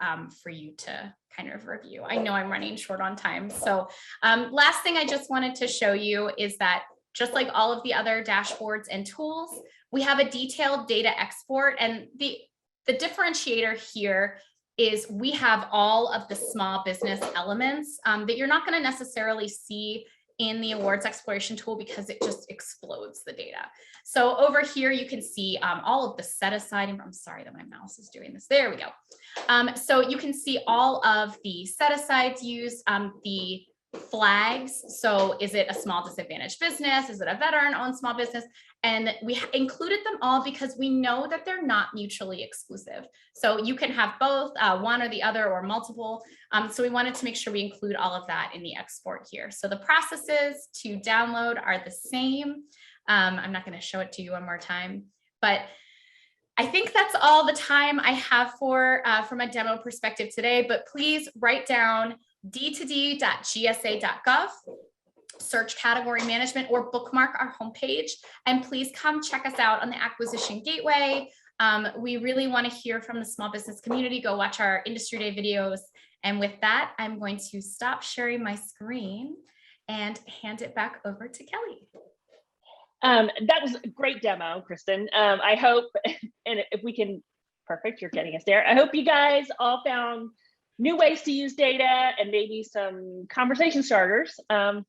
for you to kind of review. I know I'm running short on time. So last thing I just wanted to show you is that just like all of the other dashboards and tools, we have a detailed data export, and the differentiator here is we have all of the small business elements that you're not going to necessarily see in the awards exploration tool because it just explodes the data. So over here, you can see all of the set aside, and I'm sorry that my mouse is doing this. There we go. So you can see all of the set asides used, the flags. So is it a small disadvantaged business? Is it a veteran owned small business? And we included them all because we know that they're not mutually exclusive. So you can have both one or the other or multiple. So we wanted to make sure we include all of that in the export here. So the processes to download are the same. I'm not going to show it to you one more time, but I think that's all the time I have for from a demo perspective today, but please write down d2d.gsa.gov, search category management, or bookmark our homepage, and please come check us out on the Acquisition Gateway. We really want to hear from the small business community. Go watch our Industry Day videos. And with that, I'm going to stop sharing my screen and hand it back over to Kelly. That was a great demo, Kristen. I hope, and if we can, perfect, you're getting us there. I hope you guys all found new ways to use data and maybe some conversation starters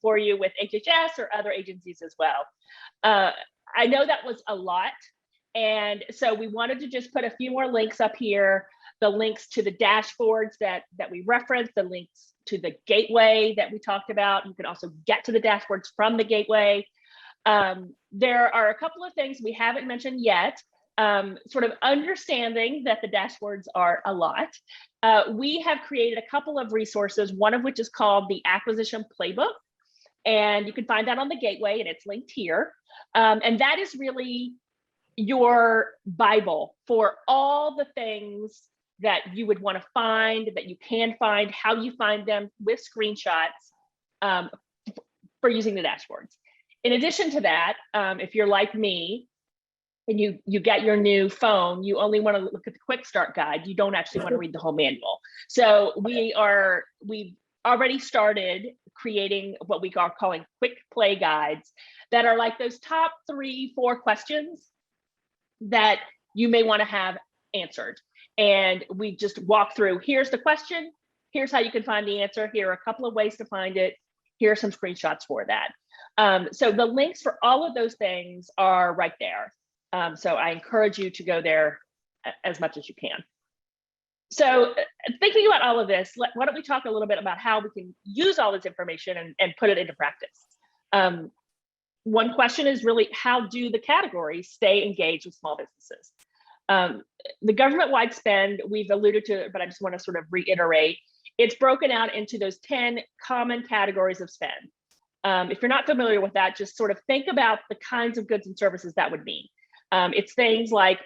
for you with HHS or other agencies as well. I know that was a lot. And so we wanted to just put a few more links up here, the links to the dashboards that we referenced, the links to the gateway that we talked about. You can also get to the dashboards from the gateway. There are a couple of things we haven't mentioned yet, sort of understanding that the dashboards are a lot. We have created a couple of resources, one of which is called the Acquisition Playbook, and you can find that on the gateway, and it's linked here. And that is really your Bible for all the things that you would want to find, that you can find, how you find them with screenshots for using the dashboards. In addition to that, if you're like me and you get your new phone, you only want to look at the quick start guide. You don't actually want to read the whole manual. So we've already started creating what we are calling quick play guides that are like those top 3-4 questions that you may want to have answered. And we just walk through, here's the question, here's how you can find the answer, here are a couple of ways to find it, here are some screenshots for that. So the links for all of those things are right there. So I encourage you to go there as much as you can. So thinking about all of this, why don't we talk a little bit about how we can use all this information and put it into practice. One question is really, how do the categories stay engaged with small businesses? The government-wide spend, we've alluded to it, but I just want to sort of reiterate, it's broken out into those 10 common categories of spend. If you're not familiar with that, just sort of think about the kinds of goods and services that would mean. It's things like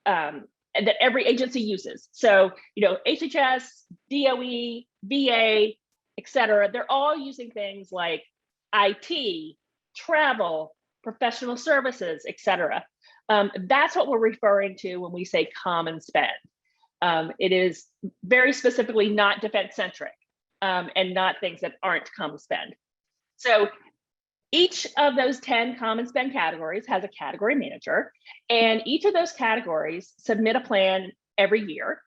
that every agency uses. So, HHS, DOE, VA, et cetera, they're all using things like IT, travel, professional services, et cetera. That's what we're referring to when we say common spend. It is very specifically not defense centric and not things that aren't common spend. So each of those 10 common spend categories has a category manager, and each of those categories submit a plan every year.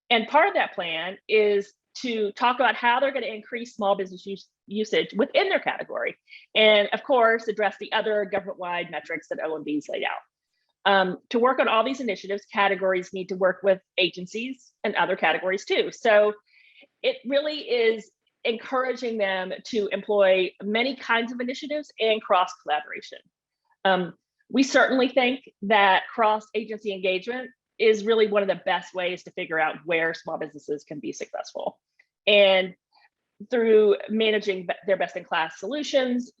And part of that plan is to talk about how they're going to increase small business usage within their category. And of course, address the other government-wide metrics that OMB's laid out. To work on all these initiatives, categories need to work with agencies and other categories too. So it really is encouraging them to employ many kinds of initiatives and cross collaboration. We certainly think that cross-agency engagement is really one of the best ways to figure out where small businesses can be successful. And through managing their best-in-class solutions,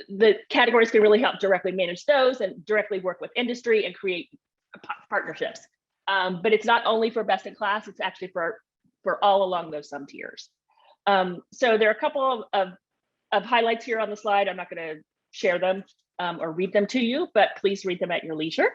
the categories can really help directly manage those and directly work with industry and create partnerships. But it's not only for best-in-class, it's actually for all along those sum tiers. So there are a couple of highlights here on the slide. I'm not going to share them or read them to you, but please read them at your leisure.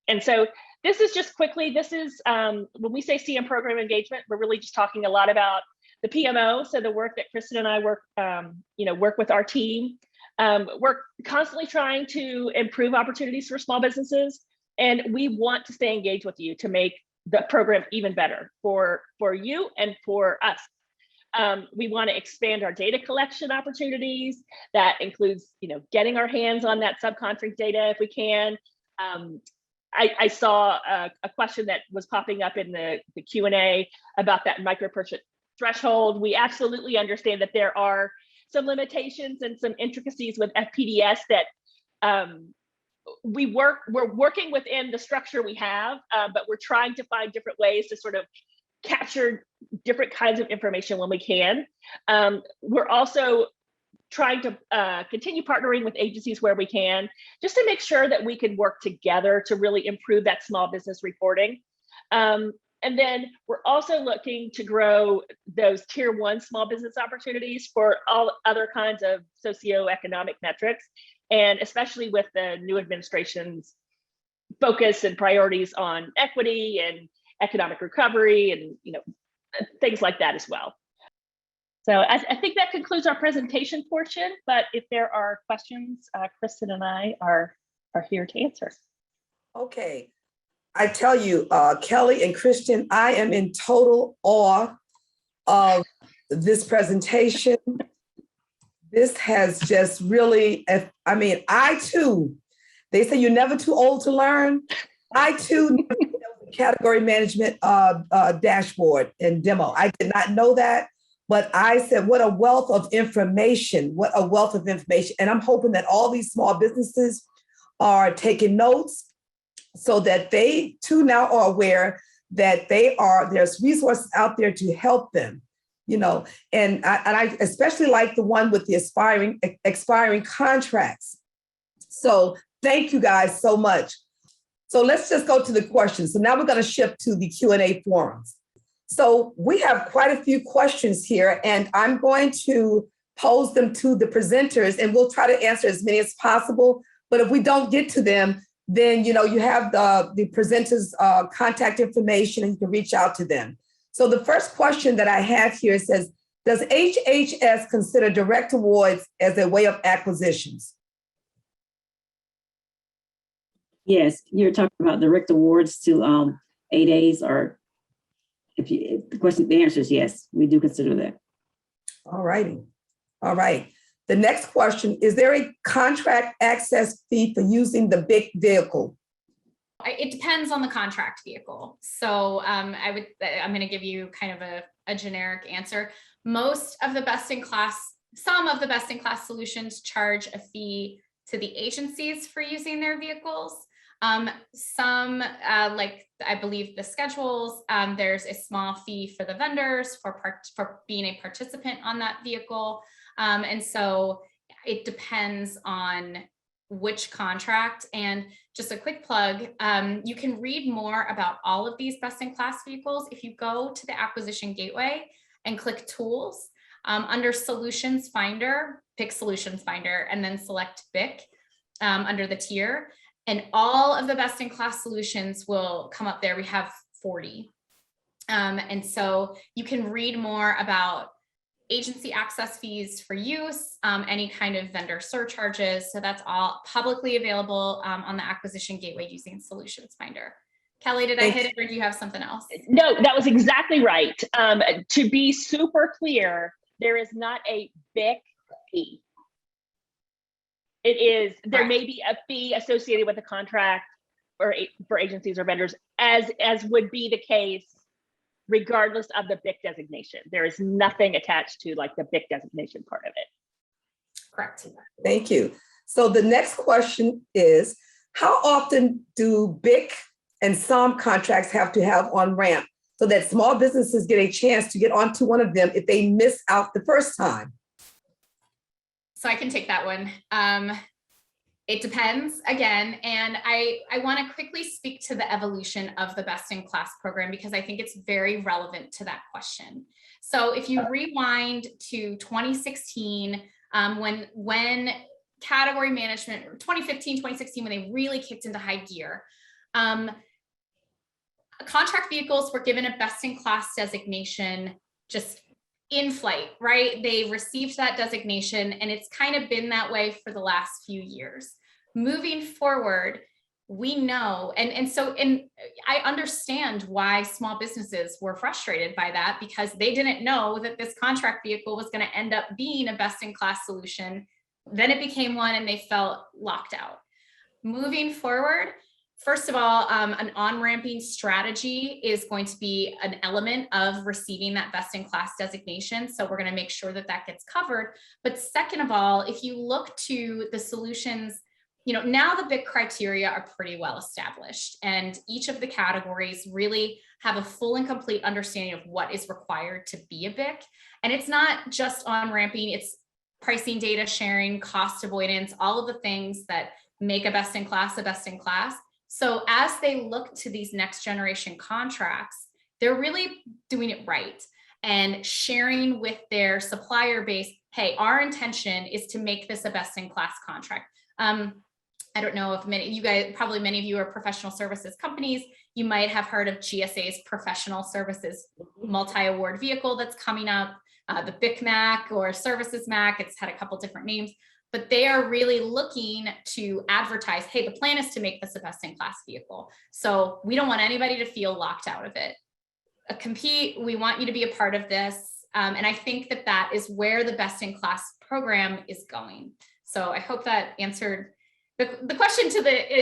And so this is just quickly, this is when we say CM program engagement, we're really just talking a lot about the PMO. So the work that Kristen and I work with our team. We're constantly trying to improve opportunities for small businesses, and we want to stay engaged with you to make the program even better for you and for us. We want to expand our data collection opportunities. That includes, getting our hands on that subcontract data if we can. I saw a question that was popping up in the Q&A about that micro-purchase threshold. We absolutely understand that there are some limitations and some intricacies with FPDS that we're working within the structure we have, but we're trying to find different ways to sort of capture different kinds of information when we can. We're also trying to continue partnering with agencies where we can, just to make sure that we can work together to really improve that small business reporting. And then we're also looking to grow those tier 1 small business opportunities for all other kinds of socioeconomic metrics, and especially with the new administration's focus and priorities on equity and economic recovery and things like that as well. So I think that concludes our presentation portion, but if there are questions, Kristen and I are here to answer. Okay. I tell you, Kelly and Christian, I am in total awe of this presentation. This has just really, I mean, I too, they say you're never too old to learn. I too category management dashboard and demo. I did not know that, but I said, what a wealth of information, what a wealth of information. And I'm hoping that all these small businesses are taking notes so that they too now are aware that there's resources out there to help them, you know, and I especially like the one with the expiring contracts. So thank you guys so much. So let's just go to the questions. So now we're going to shift to the Q&A forums. So we have quite a few questions here, and I'm going to pose them to the presenters, and we'll try to answer as many as possible. But if we don't get to them, then you have the presenters' contact information, and you can reach out to them. So the first question that I have here says, does HHS consider direct awards as a way of acquisitions? Yes, you're talking about direct awards to A2S, or if the answer is yes, we do consider that. All righty. All right. The next question, is there a contract access fee for using the BIC vehicle? It depends on the contract vehicle. So I'm going to give you kind of a generic answer. Most of the some of the best in class solutions charge a fee to the agencies for using their vehicles. Some, like I believe the schedules, there's a small fee for the vendors for being a participant on that vehicle. And so it depends on which contract. And just a quick plug, you can read more about all of these best in class vehicles if you go to the Acquisition Gateway and click Tools under Solutions Finder, pick Solutions Finder, and then select BIC under the tier. And all of the best in class solutions will come up there. We have 40. And so you can read more about agency access fees for use, any kind of vendor surcharges. So that's all publicly available on the Acquisition Gateway using Solutions Finder. Kelly, did I hit it, or do you have something else? No, that was exactly right. To be super clear, there is not a BIC fee. It is, there may be a fee associated with a contract for agencies or vendors, as would be the case regardless of the BIC designation. There is nothing attached to like the BIC designation part of it. Correct. Thank you. So the next question is, how often do BIC and SOM contracts have to have on ramp so that small businesses get a chance to get onto one of them if they miss out the first time? So I can take that one. It depends again. And I want to quickly speak to the evolution of the best in class program, because I think it's very relevant to that question. So if you rewind to 2016, when category management, 2015, 2016, when they really kicked into high gear, contract vehicles were given a best in class designation just in flight, right? They received that designation, and it's kind of been that way for the last few years. Moving forward, we know, and I understand why small businesses were frustrated by that, because they didn't know that this contract vehicle was going to end up being a best in class solution. Then it became one, and they felt locked out. Moving forward, first of all, an on-ramping strategy is going to be an element of receiving that best-in-class designation. So we're going to make sure that that gets covered. But second of all, if you look to the solutions, now the BIC criteria are pretty well established, and each of the categories really have a full and complete understanding of what is required to be a BIC. And it's not just on-ramping, it's pricing, data sharing, cost avoidance, all of the things that make a best-in-class a best-in-class. So as they look to these next generation contracts, they're really doing it right and sharing with their supplier base, hey, our intention is to make this a best in class contract. I don't know if many of you are professional services companies. You might have heard of GSA's professional services multi-award vehicle that's coming up, the BIC-MAC or Services MAC. It's had a couple different names, but they are really looking to advertise, hey, the plan is to make this a best-in-class vehicle. So we don't want anybody to feel locked out of it. Compete, we want you to be a part of this. And I think that that is where the best-in-class program is going. So I hope that answered the question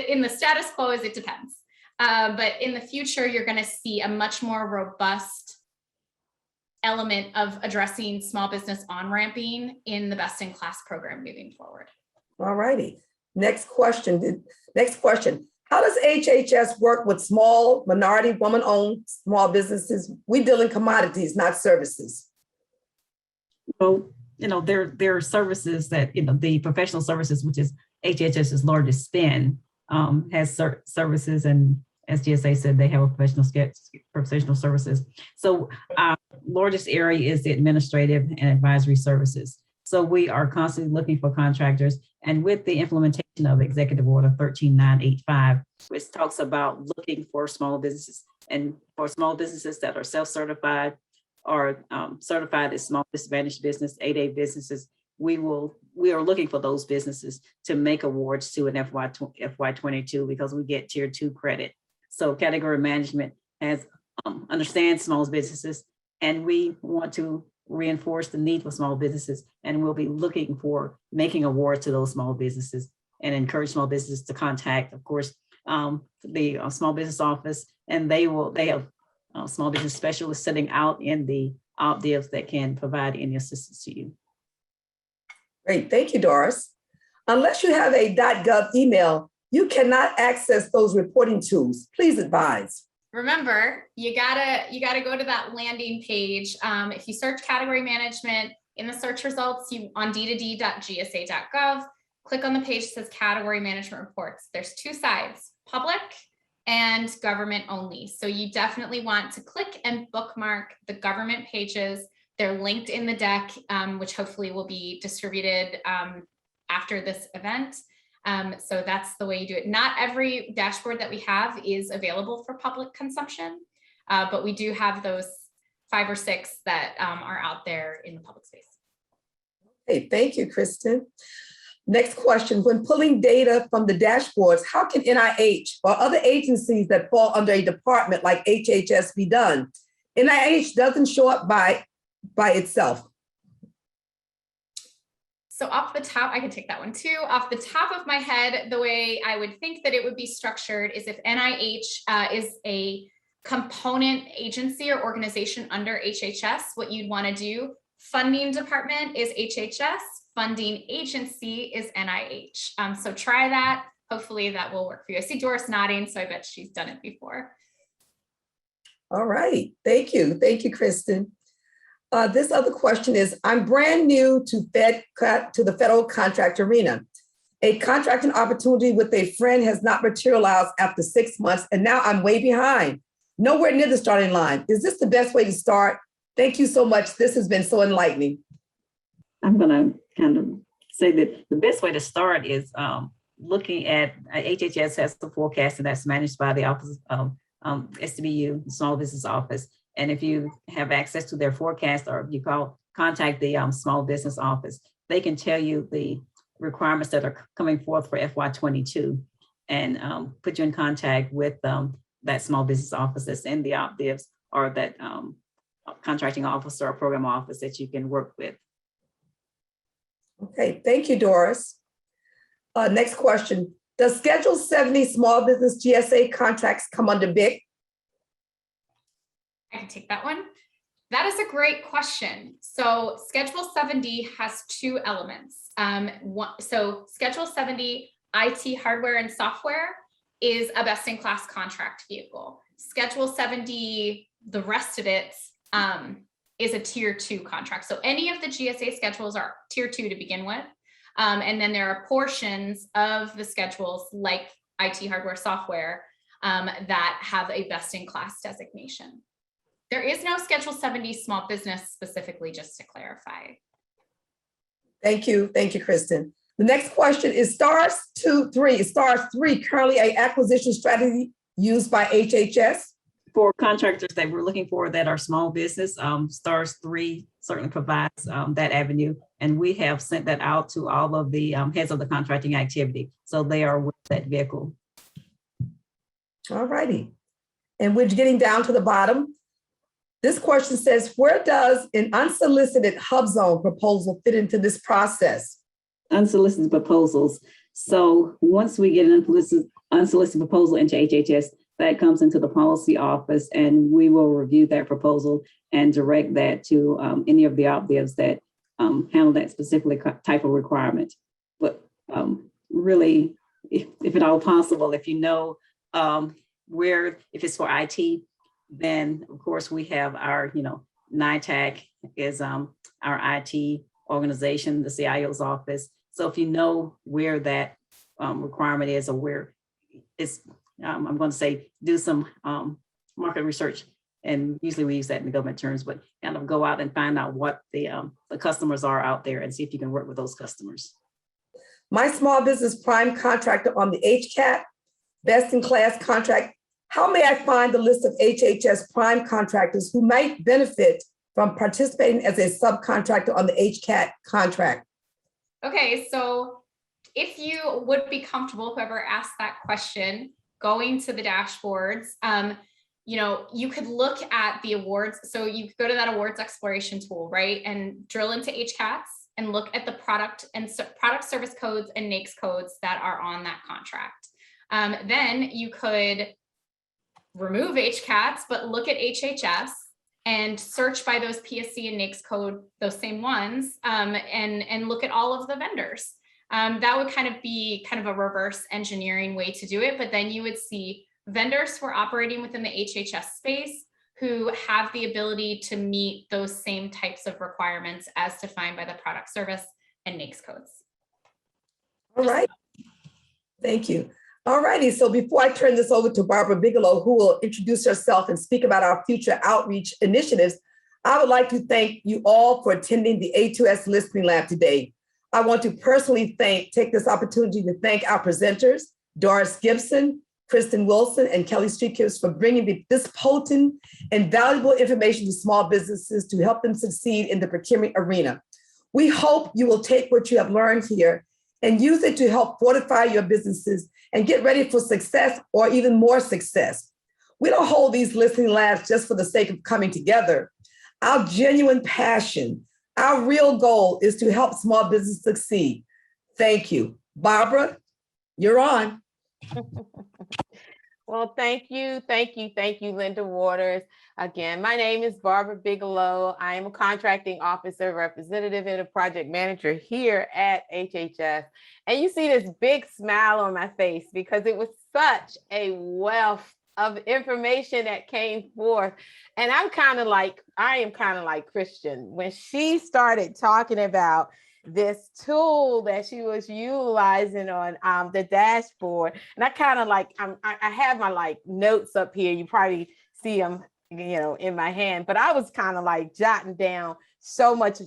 in the status quo is it depends. But in the future, you're going to see a much more robust element of addressing small business on-ramping in the best-in-class program moving forward. All righty. Next question. How does HHS work with small, minority, woman-owned small businesses? We deal in commodities, not services. Well, there are services that, the professional services, which is HHS's largest spend, has services, and as GSA said, they have a professional services. So our largest area is the administrative and advisory services. So we are constantly looking for contractors, and with the implementation of Executive Order 13985, which talks about looking for small businesses, and for small businesses that are self-certified or certified as small disadvantaged business, 8A businesses, we are looking for those businesses to make awards to an FY22 because we get tier 2 credit. So category management understands small businesses, and we want to reinforce the need for small businesses, and we'll be looking for making awards to those small businesses and encourage small businesses to contact, of course, the small business office, and they have small business specialists sitting out in the OpDivs that can provide any assistance to you. Great, thank you, Doris. Unless you have a .gov email, you cannot access those reporting tools. Please advise. Remember, you gotta go to that landing page. If you search category management in the search results, on d2d.gsa.gov, click on the page that says category management reports. There's two sides, public and government only. So you definitely want to click and bookmark the government pages. They're linked in the deck, which hopefully will be distributed after this event. So that's the way you do it. Not every dashboard that we have is available for public consumption, but we do have those 5 or 6 that are out there in the public space. Hey, thank you, Kristen. Next question, when pulling data from the dashboards, how can NIH or other agencies that fall under a department like HHS be done? NIH doesn't show up by itself. So off the top, I can take that one too. Off the top of my head, the way I would think that it would be structured is if NIH is a component agency or organization under HHS, what you'd want to do, funding department is HHS, funding agency is NIH. So try that. Hopefully that will work for you. I see Doris nodding, so I bet she's done it before. All right, thank you. Thank you, Kristen. This other question is, I'm brand new to the federal contract arena. A contracting opportunity with a friend has not materialized after 6 months, and now I'm way behind, nowhere near the starting line. Is this the best way to start? Thank you so much. This has been so enlightening. I'm going to kind of say that the best way to start is looking at HHS has the forecast, and that's managed by the Office of SBU, the Small Business Office. And if you have access to their forecast, or if you contact the Small Business Office, they can tell you the requirements that are coming forth for FY22 and put you in contact with that Small Business Office that's in the OpDivs, or that contracting officer or program office that you can work with. Okay, thank you, Doris. Next question. Does Schedule 70 small business GSA contracts come under BIC? I can take that one. That is a great question. So Schedule 70 has 2 elements. So Schedule 70 IT hardware and software is a best-in-class contract vehicle. Schedule 70, the rest of it is a tier 2 contract. So any of the GSA schedules are tier 2 to begin with. And then there are portions of the schedules like IT hardware software that have a best-in-class designation. There is no Schedule 70 small business specifically, just to clarify. Thank you, Kristen. The next question is stars 3 currently a acquisition strategy used by HHS? For contractors that we're looking for that are small business, STARS 3 certainly provides that avenue. And we have sent that out to all of the heads of the contracting activity. So they are with that vehicle. All righty. And we're getting down to the bottom. This question says, where does an unsolicited HubZone proposal fit into this process? Unsolicited proposals. So once we get an unsolicited proposal into HHS, that comes into the policy office, and we will review that proposal and direct that to any of the obvious that handle that specific type of requirement. But really, if at all possible, if you know where, if it's for IT, then of course we have our, NITAC is our IT organization, the CIO's office. So if you know where that requirement is or where it's, I'm going to say, do some market research. And usually we use that in the government terms, but kind of go out and find out what the customers are out there and see if you can work with those customers. My small business prime contractor on the HCAT, best in class contract. How may I find the list of HHS prime contractors who might benefit from participating as a subcontractor on the HCAT contract? Okay, so if you would be comfortable, whoever asked that question, going to the dashboards, you could look at the awards. So you could go to that awards exploration tool, right? And drill into HCATs and look at the product service codes and NAICS codes that are on that contract. Then you could remove HCATs, but look at HHS and search by those PSC and NAICS code, those same ones, and look at all of the vendors. That would kind of be kind of a reverse engineering way to do it, but then you would see vendors who are operating within the HHS space who have the ability to meet those same types of requirements as defined by the product service and NAICS codes. All right. Thank you. All righty. So before I turn this over to Barbara Bigelow, who will introduce herself and speak about our future outreach initiatives, I would like to thank you all for attending the A2S Listening Lab today. I want to personally take this opportunity to thank our presenters, Doris Gibson, Kristen Wilson, and Kelly Streetkiss for bringing this potent and valuable information to small businesses to help them succeed in the procurement arena. We hope you will take what you have learned here and use it to help fortify your businesses and get ready for success or even more success. We don't hold these listening labs just for the sake of coming together. Our genuine passion, our real goal is to help small business succeed. Thank you. Barbara, you're on. Well, thank you, Linda Waters. Again, my name is Barbara Bigelow. I am a contracting officer representative and a project manager here at HHS. And you see this big smile on my face because it was such a wealth of information that came forth. And I am kind of like Christian. When she started talking about this tool that she was utilizing on the dashboard, and I kind of like, I have my notes up here. You probably see them, in my hand, but I was kind of like jotting down so much.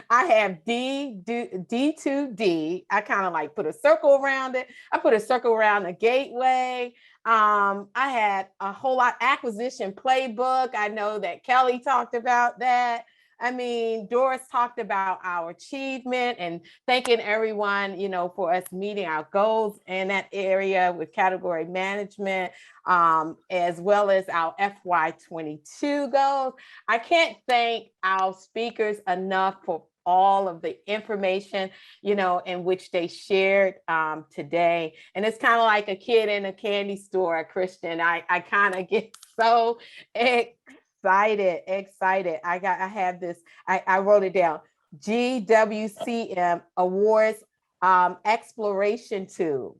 I have D to D. I kind of like put a circle around it. I put a circle around the gateway. I had a whole lot acquisition playbook. I know that Kelly talked about that. I mean, Doris talked about our achievement and thanking everyone, for us meeting our goals in that area with category management, as well as our FY22 goals. I can't thank our speakers enough for all of the information, in which they shared today. And it's kind of like a kid in a candy store, Christian. I kind of get so excited. I have this, I wrote it down. GWCM Awards Exploration Tool.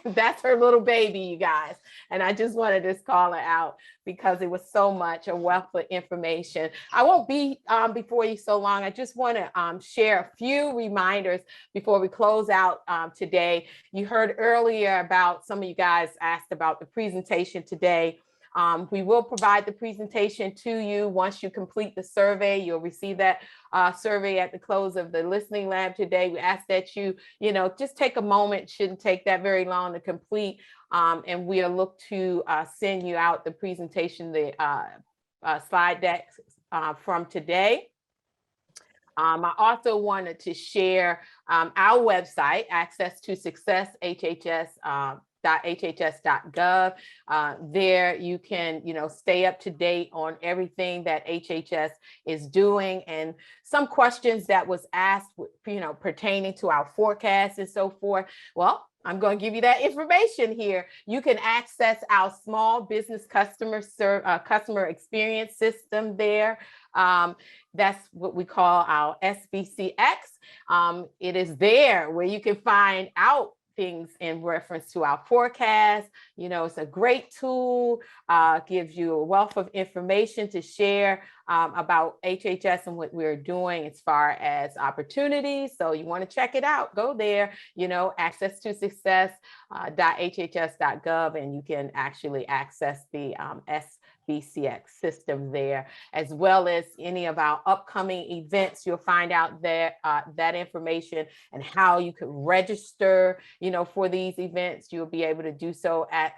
That's her little baby, you guys. And I just wanted to call her out because it was so much, a wealth of information. I won't be before you so long. I just want to share a few reminders before we close out today. You heard earlier about, some of you guys asked about the presentation today We will provide the presentation to you once you complete the survey. You'll receive that survey at the close of the listening lab today. We ask that you just take a moment, shouldn't take that very long to complete. And we'll look to send you out the presentation, the slide deck from today. I also wanted to share our website, Access to Success, HHS.hhs.gov. There you can, stay up to date on everything that HHS is doing, and some questions that was asked, pertaining to our forecast and so forth. Well, I'm going to give you that information here. You can access our small business customer experience system there. That's what we call our SBCX. It is there where you can find out things in reference to our forecast. It's a great tool, gives you a wealth of information to share about HHS and what we're doing as far as opportunities. So you want to check it out, go there, access to success.hhs.gov, and you can actually access the SBCX system there, as well as any of our upcoming events. You'll find out there that information and how you can register, for these events. You'll be able to do so at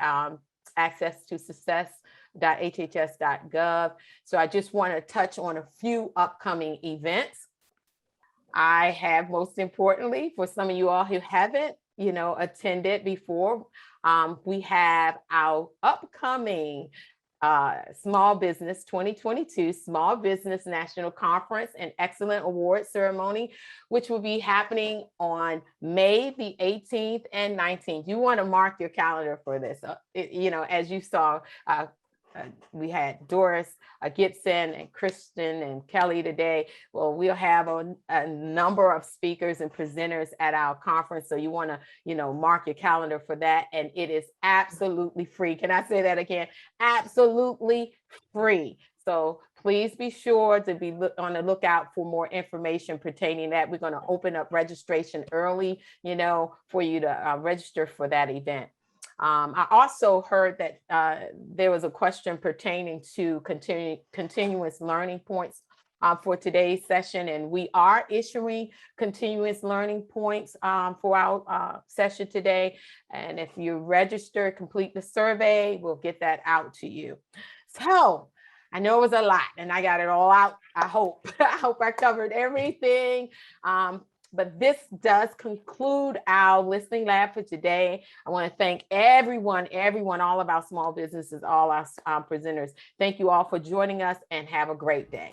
access to success.hhs.gov. So I just want to touch on a few upcoming events. I have, most importantly, for some of you all who haven't, attended before, we have our upcoming Small Business 2022 Small Business National Conference and Excellent Award Ceremony, which will be happening on May the 18th and 19th. You want to mark your calendar for this. As you saw, we had Doris Gibson and Kristen and Kelly today. Well, we'll have a number of speakers and presenters at our conference. So you want to, mark your calendar for that. And it is absolutely free. Can I say that again? Absolutely free. So please be sure to be on the lookout for more information pertaining to that. We're going to open up registration early, for you to register for that event. I also heard that there was a question pertaining to continuous learning points for today's session, and we are issuing continuous learning points for our session today. And if you register, complete the survey, we'll get that out to you. So I know it was a lot and I got it all out. I hope I covered everything. But this does conclude our listening lab for today. I want to thank everyone, all of our small businesses, all our presenters. Thank you all for joining us, and have a great day.